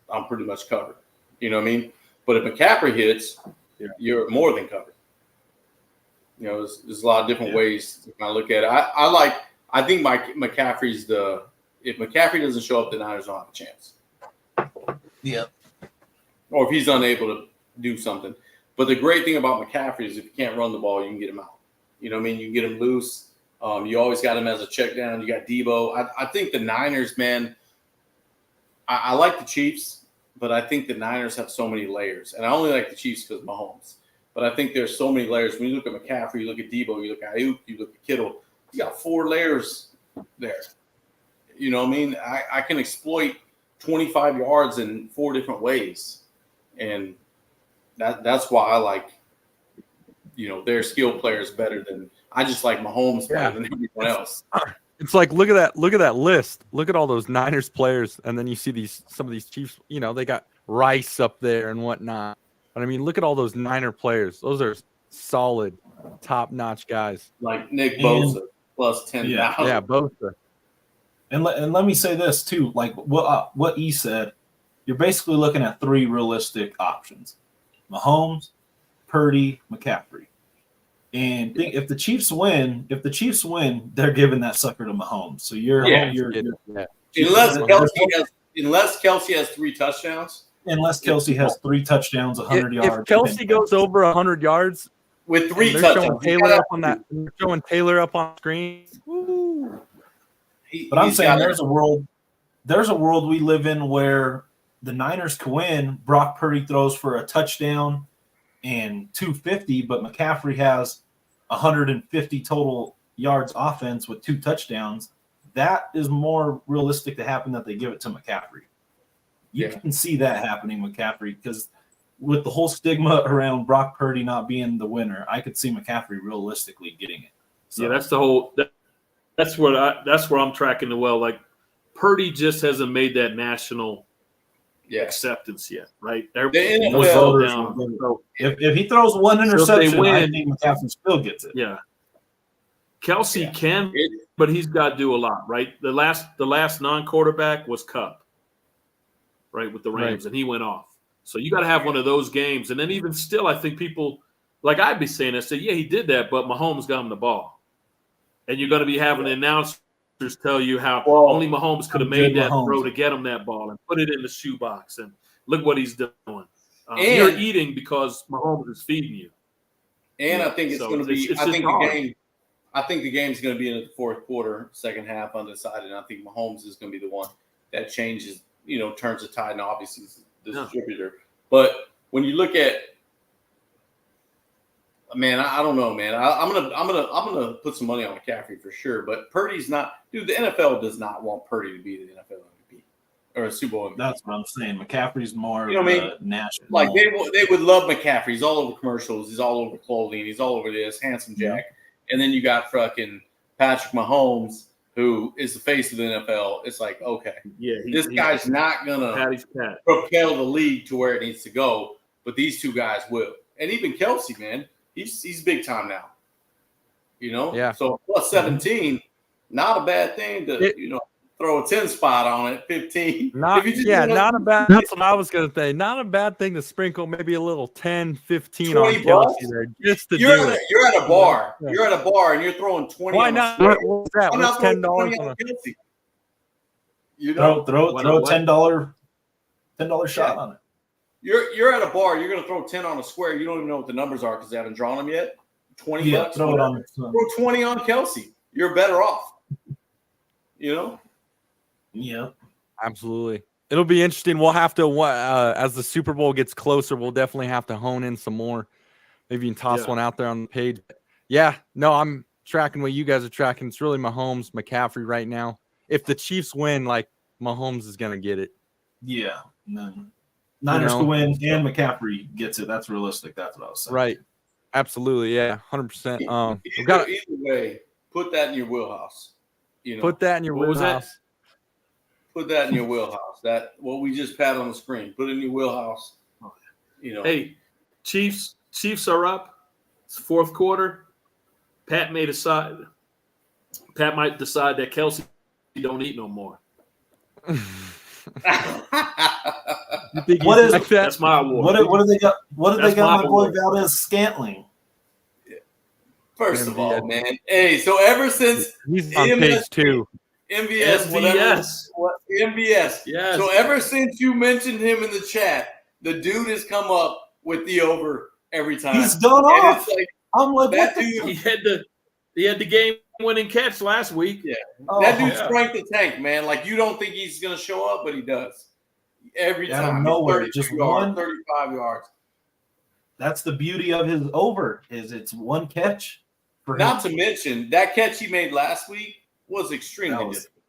I'm pretty much covered. You know what I mean? But if McCaffrey hits, you're more than covered. You know, there's a lot of different ways to kind of look at it. I think McCaffrey's if McCaffrey doesn't show up, the Niners don't have a chance. Yeah. Or if he's unable to do something. But the great thing about McCaffrey is if you can't run the ball, you can get him out. You know what I mean? You can get him loose. You always got him as a check down. You got Debo. I think the Niners, man, I like the Chiefs, but I think the Niners have so many layers. And I only like the Chiefs because of Mahomes. But I think there's so many layers. When you look at McCaffrey, you look at Debo, you look at Ayuk, you look at Kittle, you got 4 layers there. You know what I mean? I can exploit 25 yards in 4 different ways. And that's why I like, you know, their skill players better than – I just like Mahomes better than everyone else. It's like look at that list. Look at all those Niners players, and then you see some of these Chiefs. You know, they got Rice up there and whatnot. But I mean, look at all those Niner players. Those are solid, top-notch guys. Like Nick Bosa plus 10,000. Yeah, Bosa. And let me say this too, like what E said, you're basically looking at 3 realistic options: Mahomes, Purdy, McCaffrey. And if the Chiefs win, they're giving that sucker to Mahomes. So unless Kelsey has 3 touchdowns. Unless Kelsey has 3 touchdowns, 100 yards. If Kelsey goes over 100 yards with 3 touchdowns, showing Taylor up on screen. Woo. But I'm saying there's a world we live in where the Niners can win. Brock Purdy throws for a touchdown and 250, but McCaffrey has 150 total yards offense with 2 touchdowns. That is more realistic to happen that they give it to McCaffrey. You can see that happening, McCaffrey, because with the whole stigma around Brock Purdy not being the winner, I could see McCaffrey realistically getting it. So, yeah, that's the whole. That's where I'm tracking the well. Like Purdy just hasn't made that national acceptance yet, right? The NFL down. So, if he throws 1 interception, I think McCaffrey still gets it. Yeah, Kelsey can, but he's got to do a lot, right? The last non-quarterback was Cup, right, with the Rams, and he went off. So you got to have one of those games, and then even still, I think people like I'd be saying, I say, yeah, he did that, but Mahomes got him the ball. And you're going to be having the announcers tell you how only Mahomes could have made that throw to get him that ball and put it in the shoebox. And look what he's doing. You're eating because Mahomes is feeding you. And I think it's going to be. I think the game's going to be in the 4th quarter, second half, undecided. And I think Mahomes is going to be the one that changes. You know, turns the tide, and obviously the distributor. But when you look at. Man, I don't know, man. I'm gonna put some money on McCaffrey for sure. But Purdy's not, dude. The NFL does not want Purdy to be the NFL MVP or a Super Bowl MVP. That's what I'm saying. McCaffrey's more, national. Like they would love McCaffrey. He's all over commercials. He's all over clothing. He's all over this handsome Jack. And then you got fucking Patrick Mahomes, who is the face of the NFL. It's like, okay, this guy's not gonna propel the league to where it needs to go, but these 2 guys will. And even Kelsey, man. He's big time now, you know. Yeah. So plus 17, not a bad thing to throw a 10 spot on it. 15. Not a bad. That's what I was gonna say. Not a bad thing to sprinkle maybe a little 10, 15 on Kelsey there, just to you're at a bar. Yeah. You're at a bar and you're throwing 20. Why not? What's that? What's $10 on Kelsey? You know, throw $10 shot on it. You're at a bar. You're going to throw 10 on a square. You don't even know what the numbers are because they haven't drawn them yet. 20 bucks. Throw 20 on Kelsey. You're better off. You know. Yeah. Absolutely. It'll be interesting. We'll have to as the Super Bowl gets closer. We'll definitely have to hone in some more. Maybe you can toss one out there on the page. Yeah. No, I'm tracking what you guys are tracking. It's really Mahomes, McCaffrey right now. If the Chiefs win, like Mahomes is going to get it. Yeah. Niners to win and McCaffrey gets it. That's realistic. That's what I was saying. Right. Absolutely. Yeah. 100%. Either way, put that in your wheelhouse. You know, put that in your wheelhouse. Put that in your wheelhouse. That what we just had on the screen. Put it in your wheelhouse. You know, Hey, Chiefs are up. It's fourth quarter. Pat might decide that Kelsey don't eat no more. You think What he's is- like that? That's my award. What do they got? What do they That's got? my My boy award. Valdez Scantling. first of all, MVS. man. Hey, so ever since He's on MVS page 2. MVS, whatever, MVS. MVS. Yes. So ever since you mentioned him in the chat, the dude has come up with the over every time. He's done And off. it's like I'm like, that what the dude. He had the game-winning catch last week. Oh, That dude yeah. sprang the tank, man. Like you don't think he's gonna show up, but he does every Out of time. nowhere, He's 32 just yards, one. 35 yards. That's the beauty of his over. Is it's one catch for Not him. to mention that catch he made last week was extremely That was- difficult.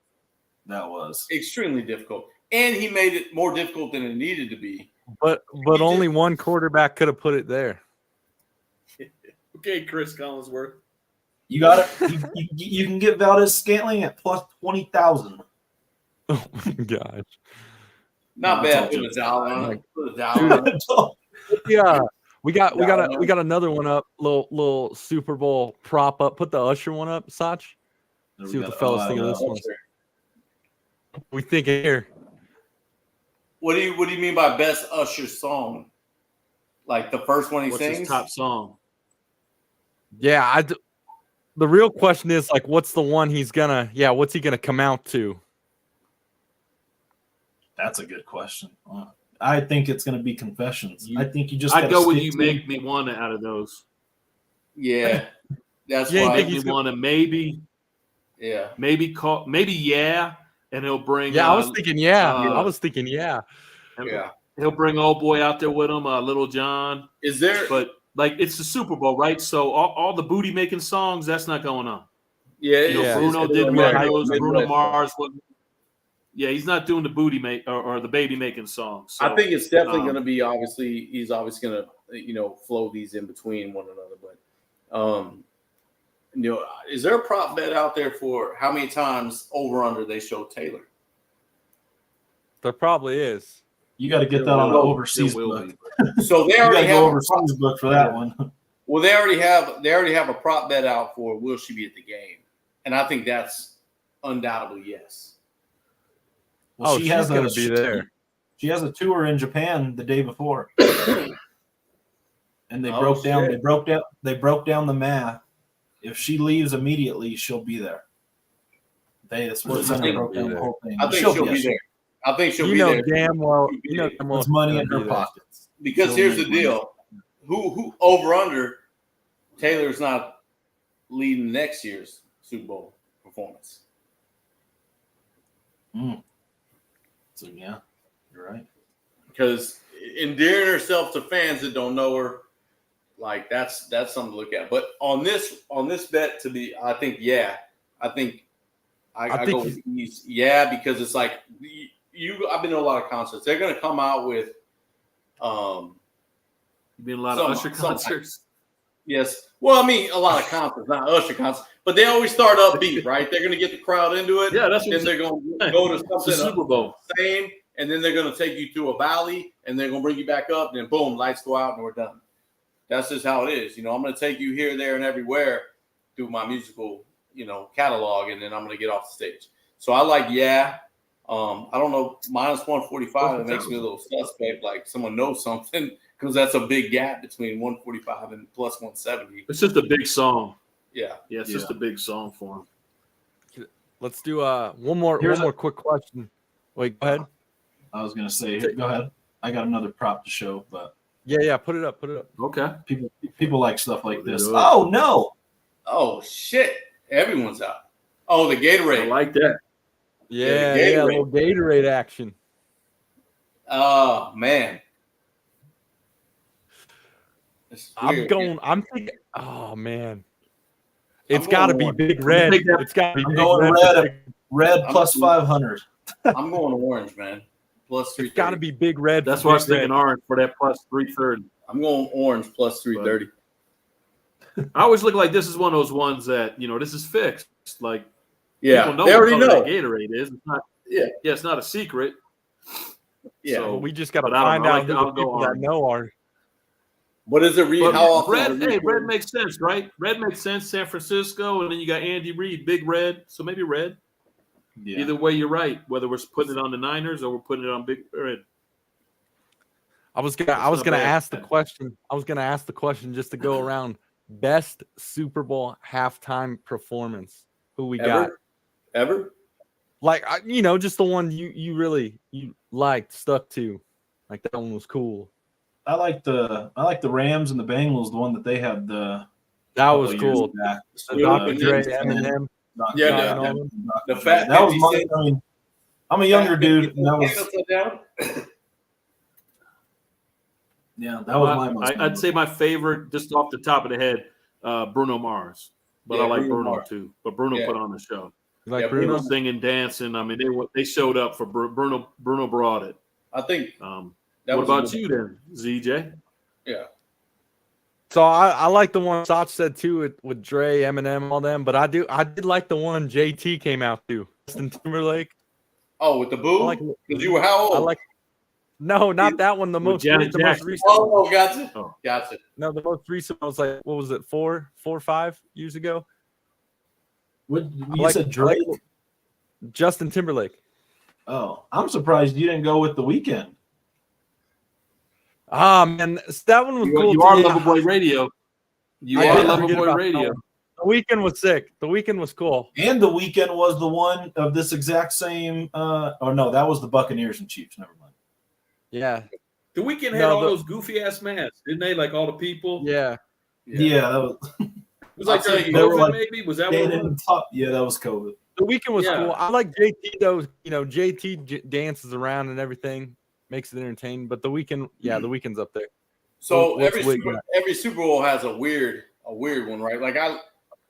That was. Extremely difficult, and he made it more difficult than it needed to be. But only one quarterback could have put it there. Okay, Chris Collinsworth. You got it. You can get Valdez Scantling at plus 20,000. Oh my gosh. Not No, bad. it's all Put a just- dollar on it. Put a dollar on it. Yeah. We got another one up. Little Super Bowl prop up. Put the Usher one up, Sach. See what the fellas think of this one. We thinking here. What do you mean by best Usher song? Like the first one he What's sings? his top song? Yeah, the real question is like, what's the one what's he gonna come out to? That's a good question. I think it's going to be Confessions. I think you just. I'd gotta go with stick You to Make Me Wanna out of those. Yeah, that's Yeah, you why. think Make he's Me Wanna maybe Yeah, yeah, and he'll bring. Yeah, I was thinking yeah. and yeah. He'll bring old boy out there with him, Little John. Is there? But like it's the Super Bowl, right? So all the booty making songs, that's not going on. Yeah, You know, Yeah, Bruno it's did one of American those. Bruno Midwest. Mars. Yeah, he's not doing the booty make or the baby making songs. So, I think it's definitely um, going to be obviously. He's obviously going to flow these in between one another. But is there a prop bet out there for how many times over under they show Taylor? There probably is. You got to get that on the overseas There will book. be. So they You got already to have go a prop, overseas book for that one. well. They already have a prop bet out for will she be at the game, and I think that's undoubtedly yes. Well, She's gonna be there. She has a tour in Japan the day before, and they Oh, broke down. shit. They broke down the math. If she leaves immediately, she'll be there. The Sports Center think broke she'll down be the whole thing. I think she'll be there. I think she'll You be know there. damn well. She'll be You know there. damn well There's money she's in gonna her be there. pockets. Because She'll here's the make money. deal: who over under Taylor's not leading next year's Super Bowl performance. So yeah, you're right. Because endearing herself to fans that don't know her, like that's something to look at. But on this bet to be, I think I think go with these, because it's like I've been to a lot of concerts. They're going to come out with You've been a lot of Usher Some- concerts. yes. Well, I mean a lot of concerts, not Usher concerts, but they always start upbeat, right? They're going to get the crowd into it. Yeah, that's what Then they're going to go to it's the something Super Bowl. same, and then they're going to take you through a valley, and they're going to bring you back up, and then boom, lights go out, and we're done. That's just how it is. I'm going to take you here, there, and everywhere through my musical, catalog, and then I'm going to get off the stage. So I like, I don't know, minus 145, it makes me a little suspect, like someone knows something, because that's a big gap between 145 and plus 170. It's just a big song. Yeah. Yeah, it's just a big song for him. Let's do one more quick question. Wait, go ahead. I was gonna say, go ahead. I got another prop to show, but Yeah, put it up. Okay. people like stuff like this. Yeah. Oh no! Oh, shit. Everyone's out. Oh, the Gatorade. I like that. Yeah, Gatorade. a little Gatorade action. Oh, man. It's weird. I'm thinking, oh man. It's I'm got to going be orange. Big Red. Take that- It's got to be I'm Big going Red. Red I'm plus going- 500. I'm going orange, man. Plus 330. It's got to be Big Red. That's for why I was Big thinking Red. orange for that plus 330. I'm going orange plus 330. I always look like this is one of those ones that, this is fixed. Like, Yeah, people know they what already color know. that Gatorade is. It's not, Yeah. it's not a secret. Yeah. So- But we just got to But I don't find know. I out like who I'll the go people that orange. know are. What is it, Reed? But How often? Red makes sense, right? Red makes sense. San Francisco, and then you got Andy Reid, Big Red. So maybe Red. Yeah. Either way, you're right. Whether we're putting it on the Niners or we're putting it on Big Red. I was gonna ask the question. I was gonna ask the question just to go around. Best Super Bowl halftime performance. Who we got? Ever? Like just the one you really liked, stuck to. Like that one was cool. I like the Rams and the Bengals. The one that they had the. That was couple years cool. back. Dr. Dre, Eminem. Eminem. Yeah, the fat that was 50 my. Cent. I mean, I'm a younger dude, and that was that was my most. I'd say my favorite, just off the top of the head, Bruno Mars. But Yeah, I like Bruno Bruno Mars. too. But Bruno Yeah. put on the show. You like Yeah, Bruno? Bruno singing, dancing. I mean, they showed up for Bruno. Bruno brought it. I think that What was about you then, ZJ? Yeah. So I like the one Sach said too with Dre, Eminem, all them. But I did like the one JT came out to. Justin Timberlake. Oh, with the boo? I like- Because you were how old? I like. No, not that one. The With most Janet Jackson. recent. Oh, gotcha. Oh. Gotcha. No, the most recent was like, what was it, 4 or 5 years ago? What you like- said, I Drake? like Justin Timberlake. Oh, I'm surprised you didn't go with The Weeknd. Ah, man, that one was cool. You are too. Loverboy Radio. You I are did forget Loverboy about Radio. that one. The Weeknd was sick. The Weeknd was cool. And The Weeknd was the one of this exact same. Oh no, that was the Buccaneers and Chiefs. Never mind. Yeah, The Weeknd had No, all the- those goofy ass masks, didn't they? Like all the people. yeah. Yeah, that was. It was like I'll tell during you, they were COVID, like maybe. Was that what it standing was? on top. Yeah, that was COVID. The Weeknd was Yeah. cool. I like JT though. JT dances around and everything, makes it entertaining. But the Weeknd, yeah, the Weeknd's up there. So What's every Wig every Super Bowl has a weird one, right? Like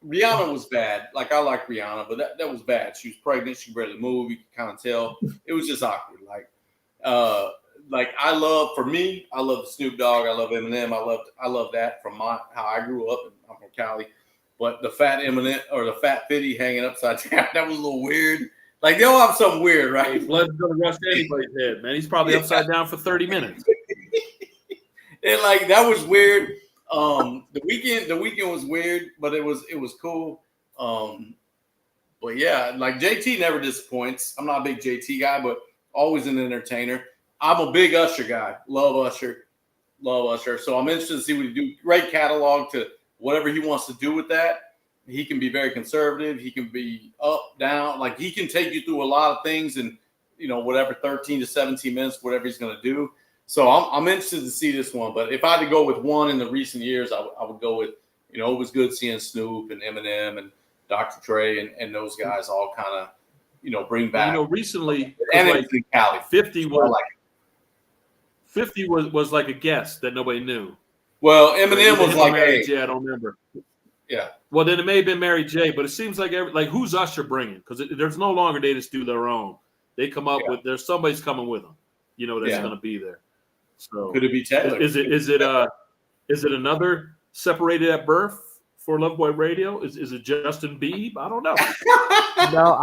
Rihanna was bad. Like I like Rihanna, but that was bad. She was pregnant. She barely moved. You could kind of tell. It was just awkward. Like I love the Snoop Dogg. I love Eminem. I love that from how I grew up. I'm from Cali, but the fat Eminem or the fat 50 hanging upside down, that was a little weird. Like they all have something weird, Hey, right? blood's gonna rush to anybody's head, man. He's probably upside down for 30 minutes. And like that was weird. The weekend was weird, but it was cool. But yeah, like JT never disappoints. I'm not a big JT guy, but always an entertainer. I'm a big Usher guy. Love Usher. So I'm interested to see what he do. Great catalog to whatever he wants to do with that. He can be very conservative. He can be up, down. Like he can take you through a lot of things in, whatever 13 to 17 minutes, whatever he's going to do. So I'm interested to see this one. But if I had to go with one in the recent years, I would go with, it was good seeing Snoop and Eminem and Dr. Dre and those guys all kind of, bring back. Recently, and like it's in Cali. 50 was like 50 was like a guest that nobody knew. Well, Eminem was like, Mary hey, J. I don't remember. yeah. Well, then it may have been Mary J. But it seems like who's Usher bringing? Because there's no longer they just do their own. They come up with there's somebody's coming with them. That's going to be there. So Could it be Taylor? is it another separated at birth for Loveboy Radio? Is it Justin Bieb? I don't know. No,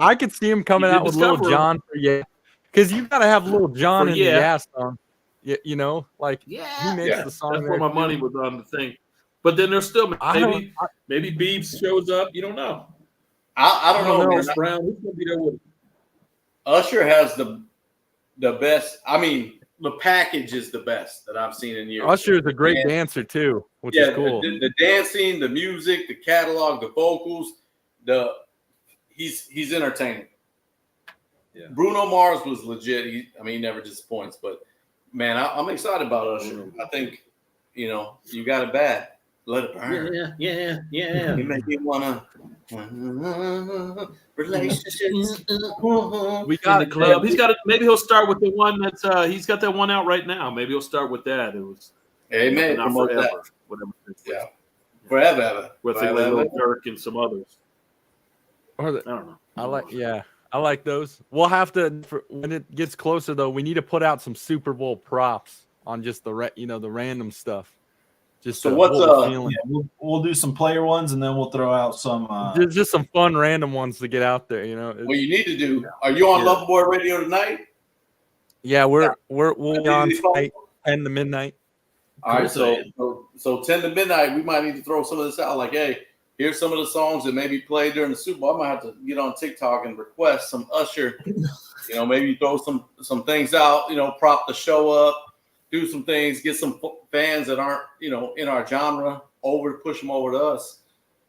I could see him coming You out did with Lil discover Jon for yeah, because you got to have Lil Jon For in Yeah. the ass song. He makes Yeah. the song. That's there, where my too. money was on the thing. But then there's still I don't- maybe Biebs shows up. You don't know. I don't know. Chris man. Brown, who's going to be there with him? Usher has the best. I mean, the package is the best that I've seen in years. Usher is a great And- dancer too, which yeah, is cool. the dancing, the music, the catalog, the vocals, he's entertaining. Yeah. Bruno Mars was legit. He never disappoints. But man, I'm excited about Usher. I think you got it bad. Let it burn. Yeah. You make me wanna relationships. We In got the club. Maybe he'll start with the one that's he's got that one out right now. Maybe he'll start with that. It was Amen. Not Promote Forever. that. Whatever. Yeah. Forever. With Forever. Lil Durk and some others. or the- I don't know. I like those. We'll have to when it gets closer though. We need to put out some Super Bowl props on just the random stuff. Just So to what's, hold the feeling. Yeah, we'll do some player ones, and then we'll throw out some. Just some fun random ones to get out there. What you need to do. Are you on Yeah. Loveboy Radio tonight? Yeah, we'll be on These phones? tonight, 10 to midnight. All right, Chris, so 10 to midnight, we might need to throw some of this out. Like, hey, here's some of the songs that maybe played during the Super Bowl. I might have to get on TikTok and request some Usher. Maybe throw some things out. Prop the show up, do some things, get some fans that aren't in our genre push them over to us.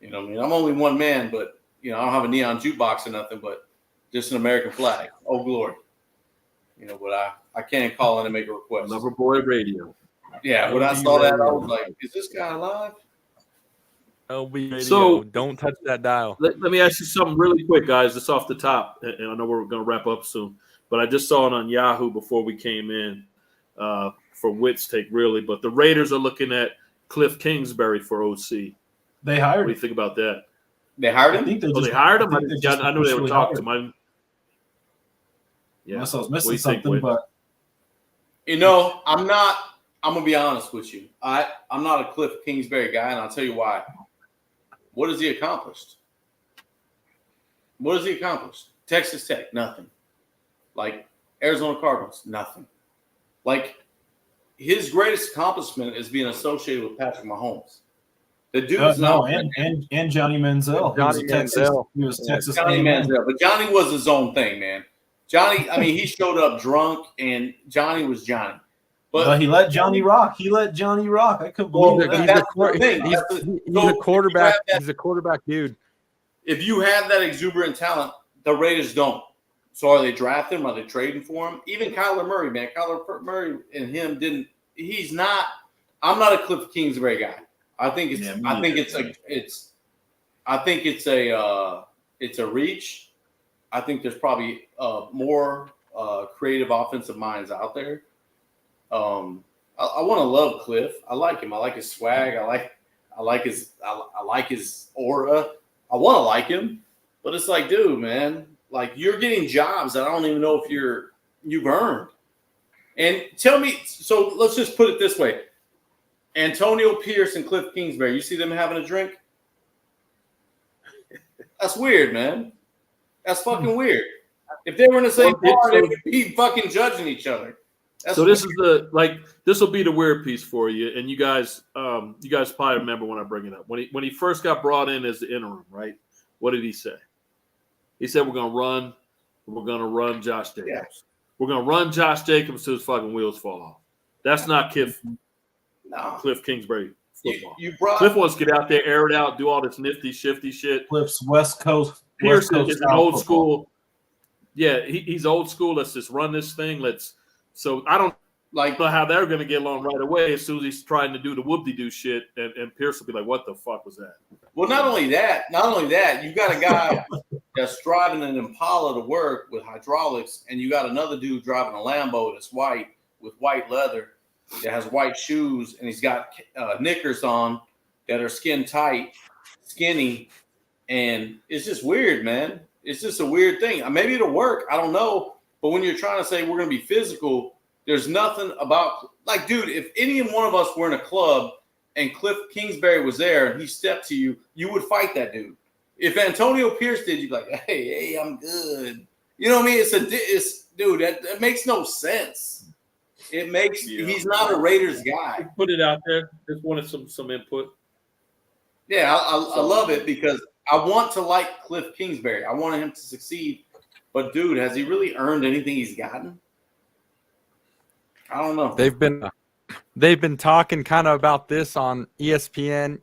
I'm only one man, but I don't have a neon jukebox or nothing, but just an American flag. Oh glory. But I can't call in and make a request. Loverboy Radio. Yeah, when I saw that, I was like, is this guy alive? LB Radio. So- don't touch that dial. Let me ask you something really quick, guys. Just off the top, and I know we're going to wrap up soon, but I just saw it on Yahoo before we came in for Witt's take, really. But the Raiders are looking at Cliff Kingsbury for OC. they What hired do you him. think about that? They hired I him? think They hired him? I think they just I knew they were officially talking hired to him. Yeah. Unless I was What do missing you think, something, Witt? but I'm gonna be honest with you. I'm not a Cliff Kingsbury guy, and I'll tell you why. What has he accomplished? Texas Tech, nothing. Like Arizona Cardinals, nothing. Like his greatest accomplishment is being associated with Patrick Mahomes. The dude's and Johnny Manziel. Johnny Manziel. He was Texas. Johnny A&M. Manziel, but Johnny was his own thing, man. Johnny, he showed up drunk, and Johnny was Johnny. But he let Johnny rock. I couldn't believe Well, that. that's the thing. He's a quarterback. He's a quarterback dude. If you have that exuberant talent, the Raiders don't. So are they drafting him? Are they trading for him? Even Kyler Murray, man. Kyler Murray and him didn't. He's not. I'm not a Cliff Kingsbury guy. I think it's. Yeah, I think it's a reach. I think there's probably more creative offensive minds out there. I want to love Cliff. I like him. I like his swag. I like his aura. I want to like him, but it's like, dude, man, like you're getting jobs that I don't even know if you've earned. And tell me, so let's just put it this way: Antonio Pierce and Cliff Kingsbury. You see them having a drink? That's weird, man. That's fucking weird. If they were in the same bar, they would be fucking judging each other. So this is this will be the weird piece for you, and you guys probably remember when I bring it up. When he first got brought in as the interim, right? What did he say? He said we're gonna run Josh Jacobs. Yeah. We're gonna run Josh Jacobs till his fucking wheels fall off. That's not Cliff Kingsbury football. Cliff wants to get out there, air it out, do all this nifty, shifty shit. Cliff's West Coast. Pierce West Coast is an style old football. school. Yeah, he's old school. Let's just run this thing. So I don't know how they're going to get along right away as soon as he's trying to do the whoop-de-doo shit, and Pierce will be like, what the fuck was that? Well, not only that, you got a guy that's driving an Impala to work with hydraulics, and you got another dude driving a Lambo that's white with white leather that has white shoes, and he's got knickers on that are skin tight, skinny, and it's just weird, man. It's just a weird thing. Maybe it'll work. I don't know. But when you're trying to say we're going to be physical, there's nothing about – like, dude, if any one of us were in a club and Cliff Kingsbury was there and he stepped to you, you would fight that dude. If Antonio Pierce did, you'd be like, hey, I'm good. You know what I mean? Dude, that makes no sense. It makes he's not a Raiders guy. Put it out there. Just wanted some input. Yeah, I love it because I want to like Cliff Kingsbury. I wanted him to succeed. But, dude, has he really earned anything he's gotten? I don't know. They've been talking kind of about this on ESPN.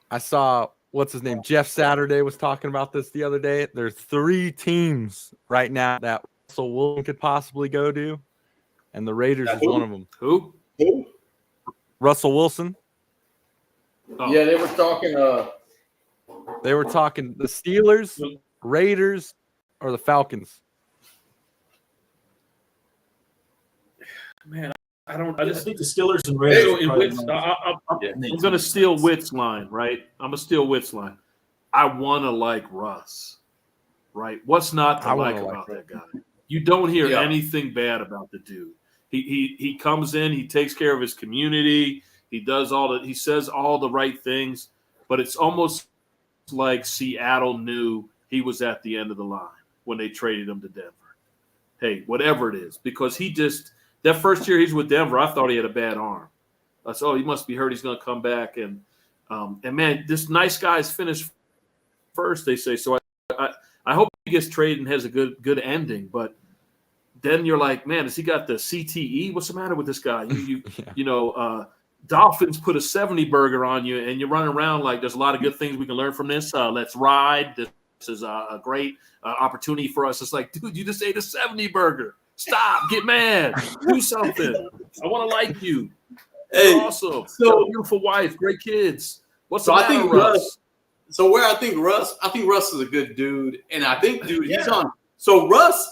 I saw what's his name, Jeff Saturday was talking about this the other day. There's 3 teams right now that Russell Wilson could possibly go to, and the Raiders is one of them. Who? Russell Wilson. Oh. Yeah, they were talking. They were talking the Steelers, Raiders, or the Falcons. Man, I I just think the Steelers and Raiders. I'm going to steal Witt's line, right? I'm going to steal Witt's line. I want to like Russ, right? What's not to like about that guy? You don't hear anything bad about the dude. He comes in, he takes care of his community, he says all the right things, but it's almost like Seattle knew he was at the end of the line when they traded him to Denver. Hey, whatever it is, because that first year he's with Denver, I thought he had a bad arm. I said, oh, he must be hurt. He's going to come back. And man, this nice guy's finished first, they say. So I hope he gets traded and has a good ending. But then you're like, man, has he got the CTE? What's the matter with this guy? Dolphins put a 70 burger on you, and you're running around like there's a lot of good things we can learn from this. Let's ride. This is a great opportunity for us. It's like, dude, you just ate a 70 burger. Stop. Get mad. Do something. I want to like you. Hey, you're awesome. so beautiful wife, great kids. What's so the I matter, think Russ? I think Russ is a good dude, and I think, dude, he's on. So Russ,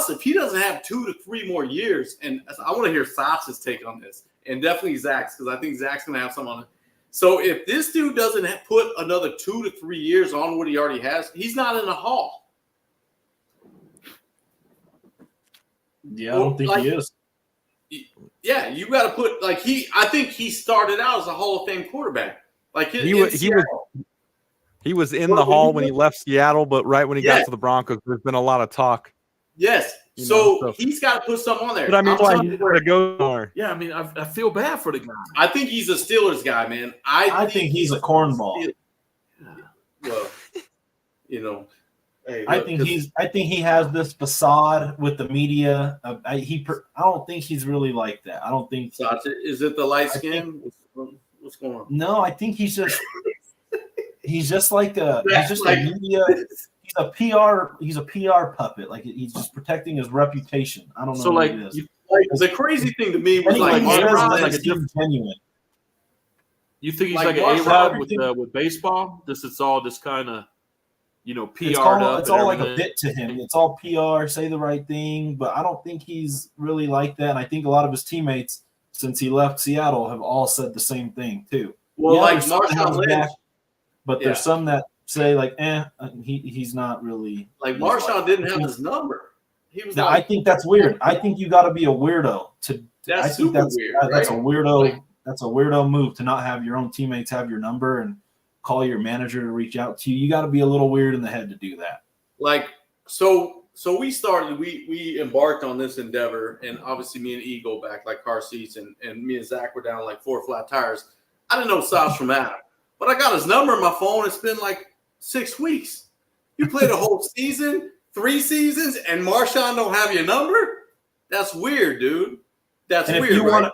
if he doesn't have 2 to 3 more years, and I want to hear Sasha's take on this, and definitely Zach's, because I think Zach's going to have some on it. So if this dude doesn't put another 2 to 3 years on what he already has, he's not in the Hall. Yeah, I don't think he is. Yeah, you got to put I think he started out as a Hall of Fame quarterback. Like he was in the Hall when he left Seattle, but right when he got to the Broncos, there's been a lot of talk. Yes. So he's got to put something on there. But I mean, he's going to go more. Yeah, I mean, I feel bad for the guy. I think he's a Steelers guy, man. I think he's a cornball. Well, hey, I think he has this facade with the media. I don't think he's really like that. I don't think. Is it the light skin? What's going on? No, I think he's just like a media. He's a PR puppet. Like he's just protecting his reputation. I don't know. So what it is. The crazy thing to me was genuine. You think he's like an A-Rod with baseball? It's all this kind of PR'd up. It's all like a bit to him. It's all PR, say the right thing, but I don't think he's really like that. And I think a lot of his teammates, since he left Seattle, have all said the same thing too. Well, like Marshawn Lynch, but there's some that say like, he's not really like Marshawn didn't have his number. He was. I think that's weird. I think you got to be a weirdo to. That's super weird. That's a weirdo. That's a weirdo move to not have your own teammates have your number and call your manager to reach out to you. You got to be a little weird in the head to do that. So we embarked on this endeavor, and obviously me and E go back like car seats, and me and Zach were down like 4 flat tires. I didn't know Sas from Adam, but I got his number in my phone. It's been like 6 weeks. You played a whole season, 3 seasons, and Marshawn don't have your number? That's weird, dude. That's weird, right?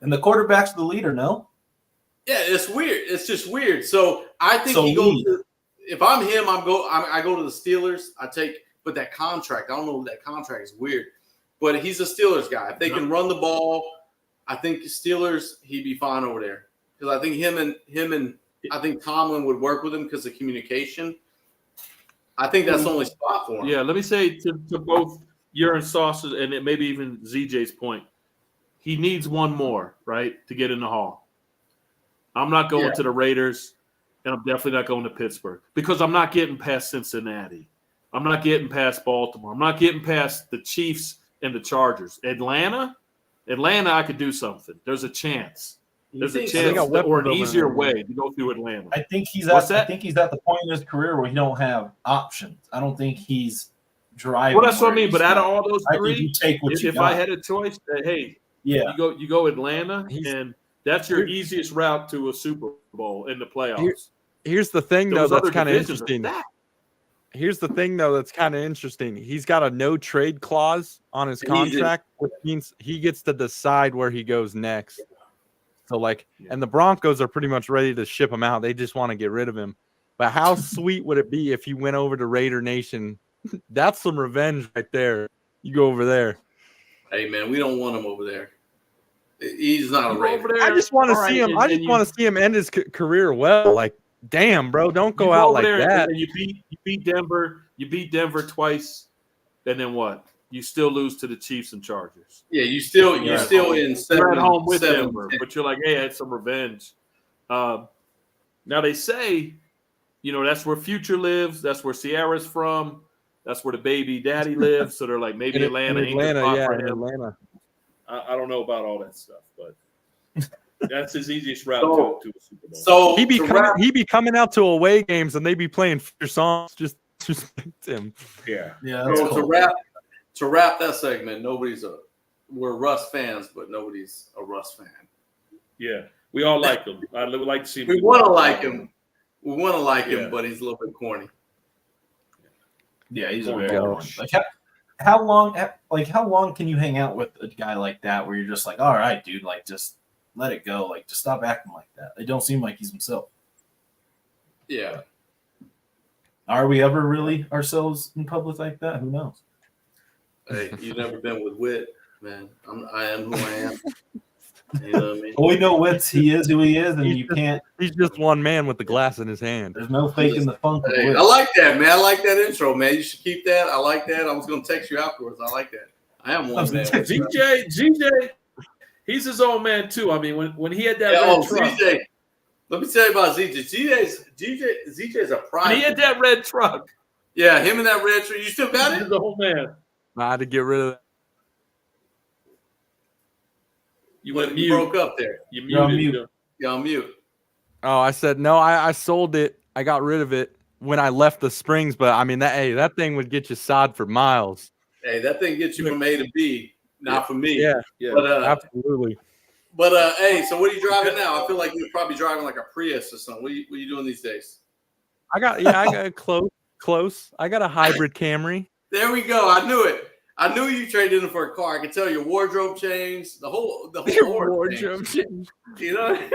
And the quarterback's the leader, no? Yeah, it's weird. It's just weird. So I think he goes to, if I'm him, I go to the Steelers. But that contract, I don't know, that contract is weird. But he's a Steelers guy. If they can run the ball, I think the Steelers, he'd be fine over there. Because I think him and I think Tomlin would work with him because of communication. I think that's the only spot for him. Yeah, let me say to both your and Sauce's, and maybe even ZJ's point, he needs one more, right, to get in the Hall. I'm not going to the Raiders, and I'm definitely not going to Pittsburgh because I'm not getting past Cincinnati. I'm not getting past Baltimore. I'm not getting past the Chiefs and the Chargers. Atlanta, I could do something. There's a chance. There's a chance or an easier way to go through Atlanta. I think he's at the point in his career where he don't have options. I don't think he's driving. Well, that's what I mean. But out of all those three, you take what you if got. I had a choice, you go Atlanta, and that's your easiest route to a Super Bowl in the playoffs. Here's the thing, though, that's kind of interesting. Here's the thing, though, that's kind of interesting. He's got a no trade clause on his contract, which means he gets to decide where he goes next. So, and the Broncos are pretty much ready to ship him out. They just want to get rid of him. But how sweet would it be if he went over to Raider Nation? That's some revenge right there. You go over there. Hey, man, we don't want him over there. He's not a Raider. I just want to see him. I just want to see him end his career well. Like, damn, bro, don't go out like that. You beat Denver. You beat Denver twice, and then what? You still lose to the Chiefs and Chargers. Yeah, you're still in 7. You're at home with Denver, but you're like, hey, I had some revenge. Now they say, that's where Future lives. That's where Sierra's from. That's where the baby daddy lives. So they're like, maybe Atlanta. Atlanta. I don't know about all that stuff, but that's his easiest route to a Super Bowl. So he be coming out to away games and they be playing your songs. Just him. Yeah. So to wrap that segment, nobody's a we're Russ fans, but nobody's a Russ fan. Yeah, we all like him. I would like to see him. We want to like him. We want to like Yeah. him, but he's a little bit corny. Yeah, he's a Poor very gosh. like how long can you hang out with a guy like that where you're just like, all right, dude, like just let it go, like just stop acting like that. It don't seem like he's himself. Yeah. Are we ever really ourselves in public like that? Who knows? Hey, you've never been with Wit, man. I am who I am. You know what I mean? Well, we know Witz, he is who he is, and He's you just- can't. He's just one man with the glass in his hand. There's no faking the funk. Of Hey, Witz. I like that, man. I like that intro, man. You should keep that. I like that. I was going to text you afterwards. I like that. I am I one was man. gonna text you. GJ, he's his own man too. I mean, when he had that Yeah, red oh, truck, ZJ. Let me tell you about ZJ. ZJ's a when pride. he had that red truck, Yeah, him and that red tree. You still got he's it? the whole man. I had to get rid of that. You When went you mute. broke up there. You You're on muted. mute. You're on mute. Oh, I said no. I sold it. I got rid of it when I left the Springs. But I mean, that thing would get you sod for miles. Hey, that thing gets you from A to B. Not for me. Yeah, Yeah. absolutely. Hey, so what are you driving now? I feel like you're probably driving like a Prius or something. What are you doing these days? I got close. I got a hybrid Camry. There we go. I knew it. I knew you traded in for a car. I could tell your wardrobe changed. The whole Wardrobe changed. You know,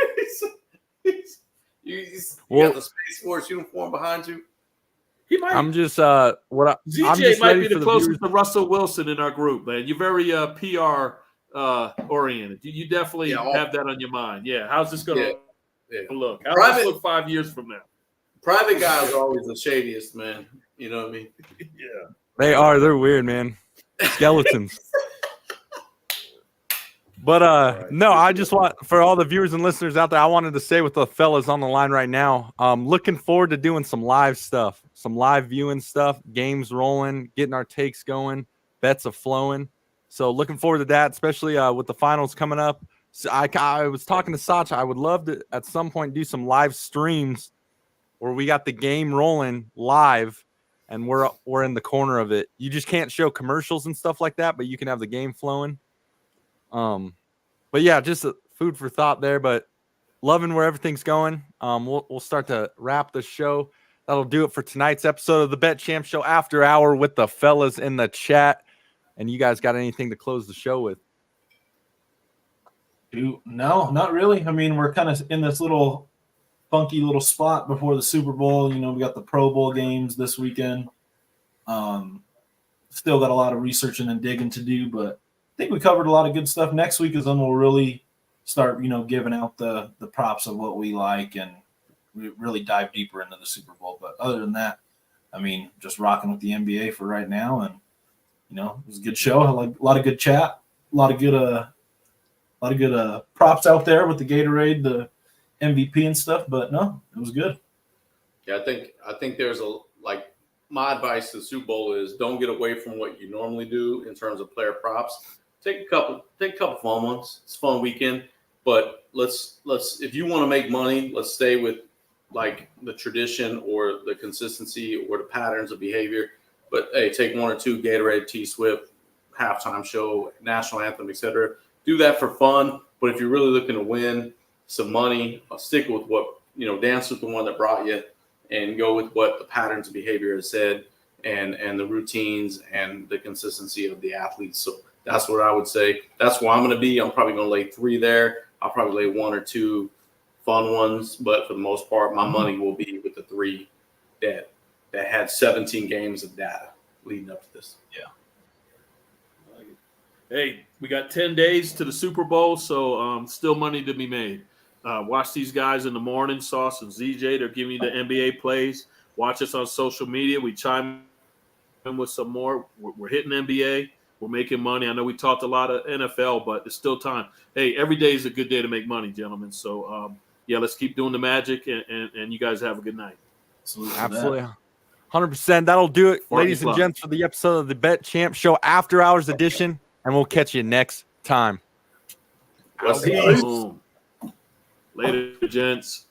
you Well- got the Space Force uniform behind you. He might. I'm just I'm ZJ just might ready be for the the closest viewers. to Russell Wilson in our group, man. You're very PR oriented. You definitely Yeah, have that on your mind. Yeah. How's this going to Yeah. look? How's Private- this look 5 years from now? Private guys are always the shadiest, man. You know what I mean? Yeah. They're weird, man. Skeletons. But right. no, I just want for all the viewers and listeners out there, I wanted to say with the fellas on the line right now, looking forward to doing some live stuff, some live viewing stuff, games rolling, getting our takes going, bets are flowing. So looking forward to that, especially with the finals coming up. So I was talking to Sacha. I would love to at some point do some live streams where we got the game rolling live and we're in the corner of it. You just can't show commercials and stuff like that, but you can have the game flowing. But yeah, just food for thought there, but loving where everything's going. We'll start to wrap the show. That'll do it for tonight's episode of the Bet Champ Show After Hour with the fellas in the chat. And you guys got anything to close the show with? No, not really. I mean, we're kind of in this little funky little spot before the Super Bowl. You know, we got the Pro Bowl games this weekend. Still got a lot of researching and digging to do, but I think we covered a lot of good stuff. Next week is when we'll really start, giving out the props of what we like and we really dive deeper into the Super Bowl. But other than that, I mean, just rocking with the NBA for right now. And, it was a good show. I like a lot of good chat, a lot of good props out there with the Gatorade, the MVP and stuff. But no, it was good. Yeah, I think there's my advice to the Super Bowl is don't get away from what you normally do in terms of player props. Take a couple fun ones. It's a fun weekend, but let's if you want to make money, let's stay with like the tradition or the consistency or the patterns of behavior. But hey, take one or two Gatorade, T-Swift, halftime show, national anthem, etc. Do that for fun. But if you're really looking to win some money, stick with what dance with the one that brought you, and go with what the patterns of behavior has said, and the routines and the consistency of the athletes. So that's what I would say. That's where I'm going to be. I'm probably going to lay 3 there. I'll probably lay 1 or 2 fun ones, but for the most part, my money will be with the 3 that had 17 games of data leading up to this. Yeah. Hey, we got 10 days to the Super Bowl, so still money to be made. Watch these guys in the morning, Sauce and ZJ. They're giving you the NBA plays. Watch us on social media. We chime in with some more. We're hitting NBA. We're making money. I know we talked a lot of NFL, but it's still time. Hey, every day is a good day to make money, gentlemen. So, let's keep doing the magic, and you guys have a good night. Absolutely. 100%. That'll do it, ladies and gents, for the episode of the Bet Champ Show After Hours edition, and we'll catch you next time. Boom. Later, gents.